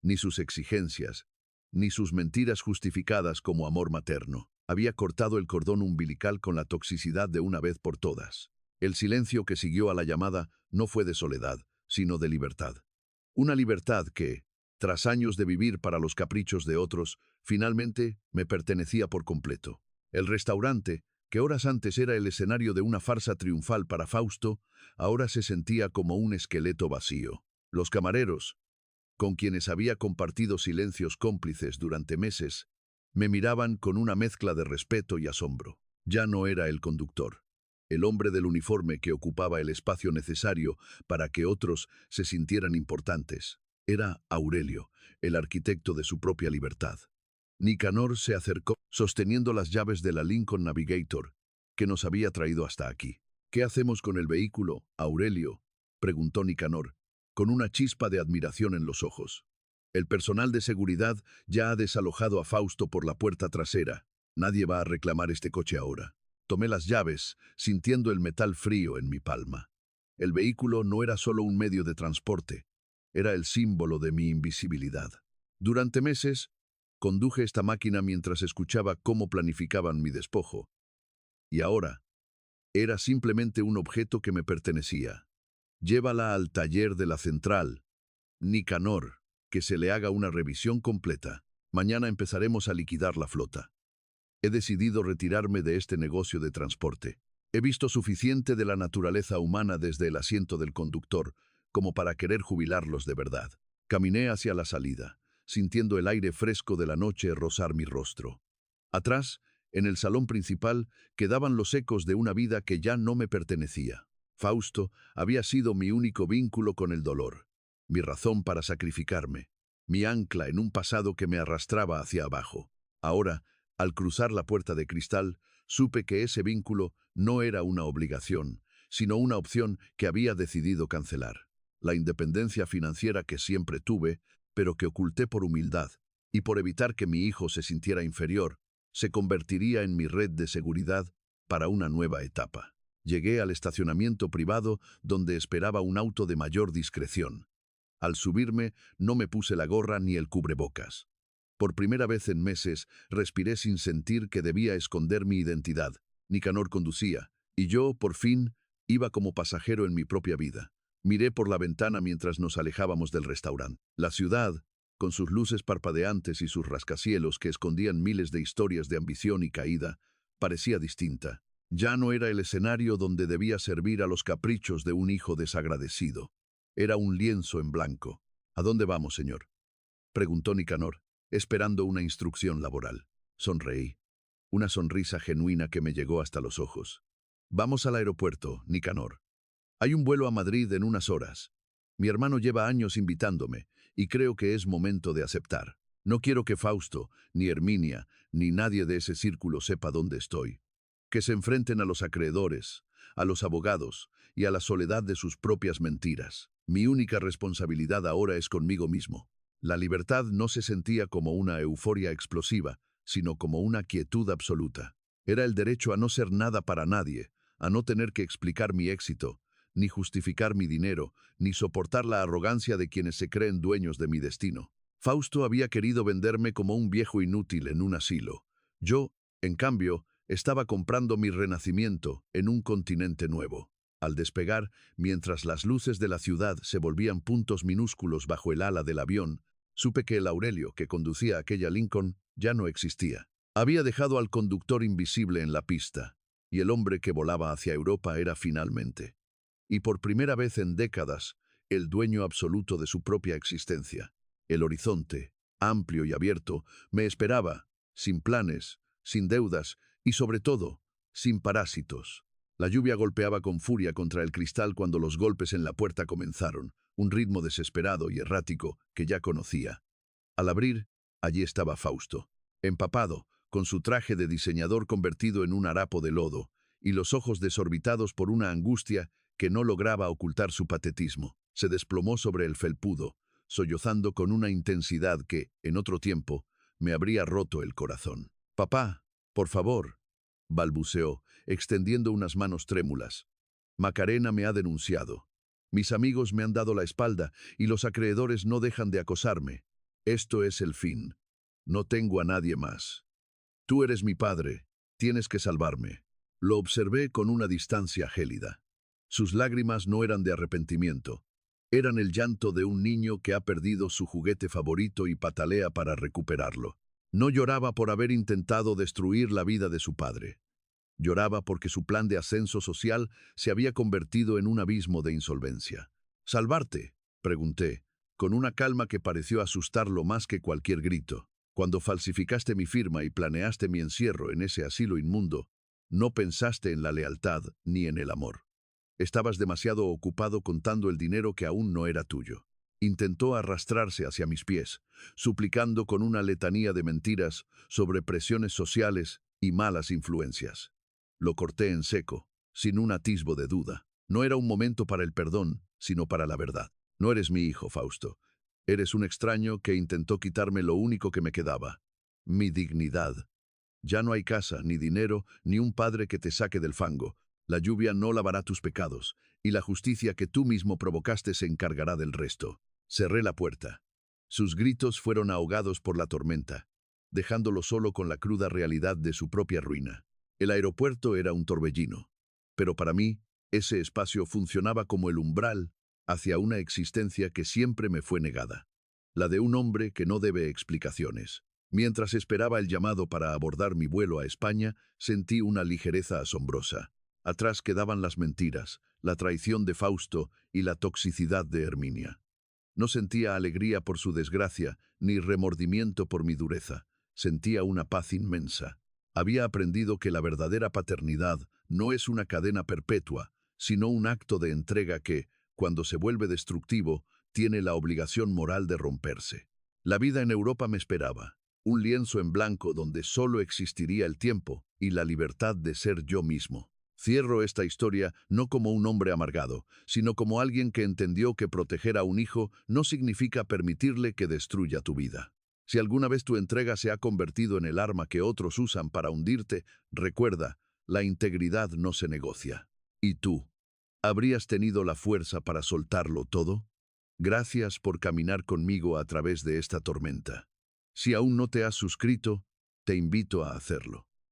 ni sus exigencias, ni sus mentiras justificadas como amor materno. Había cortado el cordón umbilical con la toxicidad de una vez por todas. El silencio que siguió a la llamada no fue de soledad, sino de libertad. Una libertad que, tras años de vivir para los caprichos de otros, finalmente me pertenecía por completo. El restaurante, que horas antes era el escenario de una farsa triunfal para Fausto, ahora se sentía como un esqueleto vacío. Los camareros, con quienes había compartido silencios cómplices durante meses, me miraban con una mezcla de respeto y asombro. Ya no era el conductor, el hombre del uniforme que ocupaba el espacio necesario para que otros se sintieran importantes. Era Aurelio, el arquitecto de su propia libertad. Nicanor se acercó, sosteniendo las llaves de la Lincoln Navigator, que nos había traído hasta aquí. «¿Qué hacemos con el vehículo, Aurelio?», preguntó Nicanor, con una chispa de admiración en los ojos. «El personal de seguridad ya ha desalojado a Fausto por la puerta trasera. Nadie va a reclamar este coche ahora». Tomé las llaves, sintiendo el metal frío en mi palma. El vehículo no era solo un medio de transporte, era el símbolo de mi invisibilidad. Durante meses, conduje esta máquina mientras escuchaba cómo planificaban mi despojo. Y ahora, era simplemente un objeto que me pertenecía. Llévala al taller de la central. Nicanor, que se le haga una revisión completa. Mañana empezaremos a liquidar la flota. He decidido retirarme de este negocio de transporte. He visto suficiente de la naturaleza humana desde el asiento del conductor como para querer jubilarlos de verdad. Caminé hacia la salida, sintiendo el aire fresco de la noche rozar mi rostro. Atrás, en el salón principal, quedaban los ecos de una vida que ya no me pertenecía. Fausto había sido mi único vínculo con el dolor, mi razón para sacrificarme, mi ancla en un pasado que me arrastraba hacia abajo. Ahora, al cruzar la puerta de cristal, supe que ese vínculo no era una obligación, sino una opción que había decidido cancelar. La independencia financiera que siempre tuve, pero que oculté por humildad, y por evitar que mi hijo se sintiera inferior, se convertiría en mi red de seguridad para una nueva etapa. Llegué al estacionamiento privado donde esperaba un auto de mayor discreción. Al subirme, no me puse la gorra ni el cubrebocas. Por primera vez en meses, respiré sin sentir que debía esconder mi identidad. Nicanor conducía, y yo, por fin, iba como pasajero en mi propia vida. Miré por la ventana mientras nos alejábamos del restaurante. La ciudad, con sus luces parpadeantes y sus rascacielos que escondían miles de historias de ambición y caída, parecía distinta. Ya no era el escenario donde debía servir a los caprichos de un hijo desagradecido. Era un lienzo en blanco. «¿A dónde vamos, señor?», preguntó Nicanor, esperando una instrucción laboral. Sonreí, una sonrisa genuina que me llegó hasta los ojos. «Vamos al aeropuerto, Nicanor. Hay un vuelo a Madrid en unas horas. Mi hermano lleva años invitándome, y creo que es momento de aceptar. No quiero que Fausto, ni Herminia, ni nadie de ese círculo sepa dónde estoy. Que se enfrenten a los acreedores, a los abogados y a la soledad de sus propias mentiras. Mi única responsabilidad ahora es conmigo mismo». La libertad no se sentía como una euforia explosiva, sino como una quietud absoluta. Era el derecho a no ser nada para nadie, a no tener que explicar mi éxito, ni justificar mi dinero, ni soportar la arrogancia de quienes se creen dueños de mi destino. Fausto había querido venderme como un viejo inútil en un asilo. Yo, en cambio, estaba comprando mi renacimiento en un continente nuevo. Al despegar, mientras las luces de la ciudad se volvían puntos minúsculos bajo el ala del avión, supe que el Aurelio que conducía aquella Lincoln ya no existía. Había dejado al conductor invisible en la pista, y el hombre que volaba hacia Europa era finalmente, y por primera vez en décadas, el dueño absoluto de su propia existencia. El horizonte, amplio y abierto, me esperaba, sin planes, sin deudas y, sobre todo, sin parásitos. La lluvia golpeaba con furia contra el cristal cuando los golpes en la puerta comenzaron. un ritmo desesperado y errático que ya conocía. Al abrir, allí estaba Fausto, empapado, con su traje de diseñador convertido en un harapo de lodo, y los ojos desorbitados por una angustia que no lograba ocultar su patetismo. Se desplomó sobre el felpudo, sollozando con una intensidad que, en otro tiempo, me habría roto el corazón. «Papá, por favor», balbuceó, extendiendo unas manos trémulas. «Macarena me ha denunciado. Mis amigos me han dado la espalda y los acreedores no dejan de acosarme. Esto es el fin. No tengo a nadie más. Tú eres mi padre. Tienes que salvarme». Lo observé con una distancia gélida. Sus lágrimas no eran de arrepentimiento. Eran el llanto de un niño que ha perdido su juguete favorito y patalea para recuperarlo. No lloraba por haber intentado destruir la vida de su padre. Lloraba porque su plan de ascenso social se había convertido en un abismo de insolvencia. «¿Salvarte?», pregunté, con una calma que pareció asustarlo más que cualquier grito. «Cuando falsificaste mi firma y planeaste mi encierro en ese asilo inmundo, no pensaste en la lealtad ni en el amor. Estabas demasiado ocupado contando el dinero que aún no era tuyo». Intentó arrastrarse hacia mis pies, suplicando con una letanía de mentiras sobre presiones sociales y malas influencias. Lo corté en seco, sin un atisbo de duda. No era un momento para el perdón, sino para la verdad. «No eres mi hijo, Fausto. Eres un extraño que intentó quitarme lo único que me quedaba, mi dignidad. Ya no hay casa, ni dinero, ni un padre que te saque del fango. La lluvia no lavará tus pecados, y la justicia que tú mismo provocaste se encargará del resto». Cerré la puerta. Sus gritos fueron ahogados por la tormenta, dejándolo solo con la cruda realidad de su propia ruina. El aeropuerto era un torbellino, pero para mí, ese espacio funcionaba como el umbral hacia una existencia que siempre me fue negada, la de un hombre que no debe explicaciones. Mientras esperaba el llamado para abordar mi vuelo a España, sentí una ligereza asombrosa. Atrás quedaban las mentiras, la traición de Fausto y la toxicidad de Herminia. No sentía alegría por su desgracia, ni remordimiento por mi dureza. Sentía una paz inmensa. Había aprendido que la verdadera paternidad no es una cadena perpetua, sino un acto de entrega que, cuando se vuelve destructivo, tiene la obligación moral de romperse. La vida en Europa me esperaba, un lienzo en blanco donde solo existiría el tiempo y la libertad de ser yo mismo. Cierro esta historia no como un hombre amargado, sino como alguien que entendió que proteger a un hijo no significa permitirle que destruya tu vida. Si alguna vez tu entrega se ha convertido en el arma que otros usan para hundirte, recuerda, la integridad no se negocia. ¿Y tú? ¿Habrías tenido la fuerza para soltarlo todo? Gracias por caminar conmigo a través de esta tormenta. Si aún no te has suscrito, te invito a hacerlo.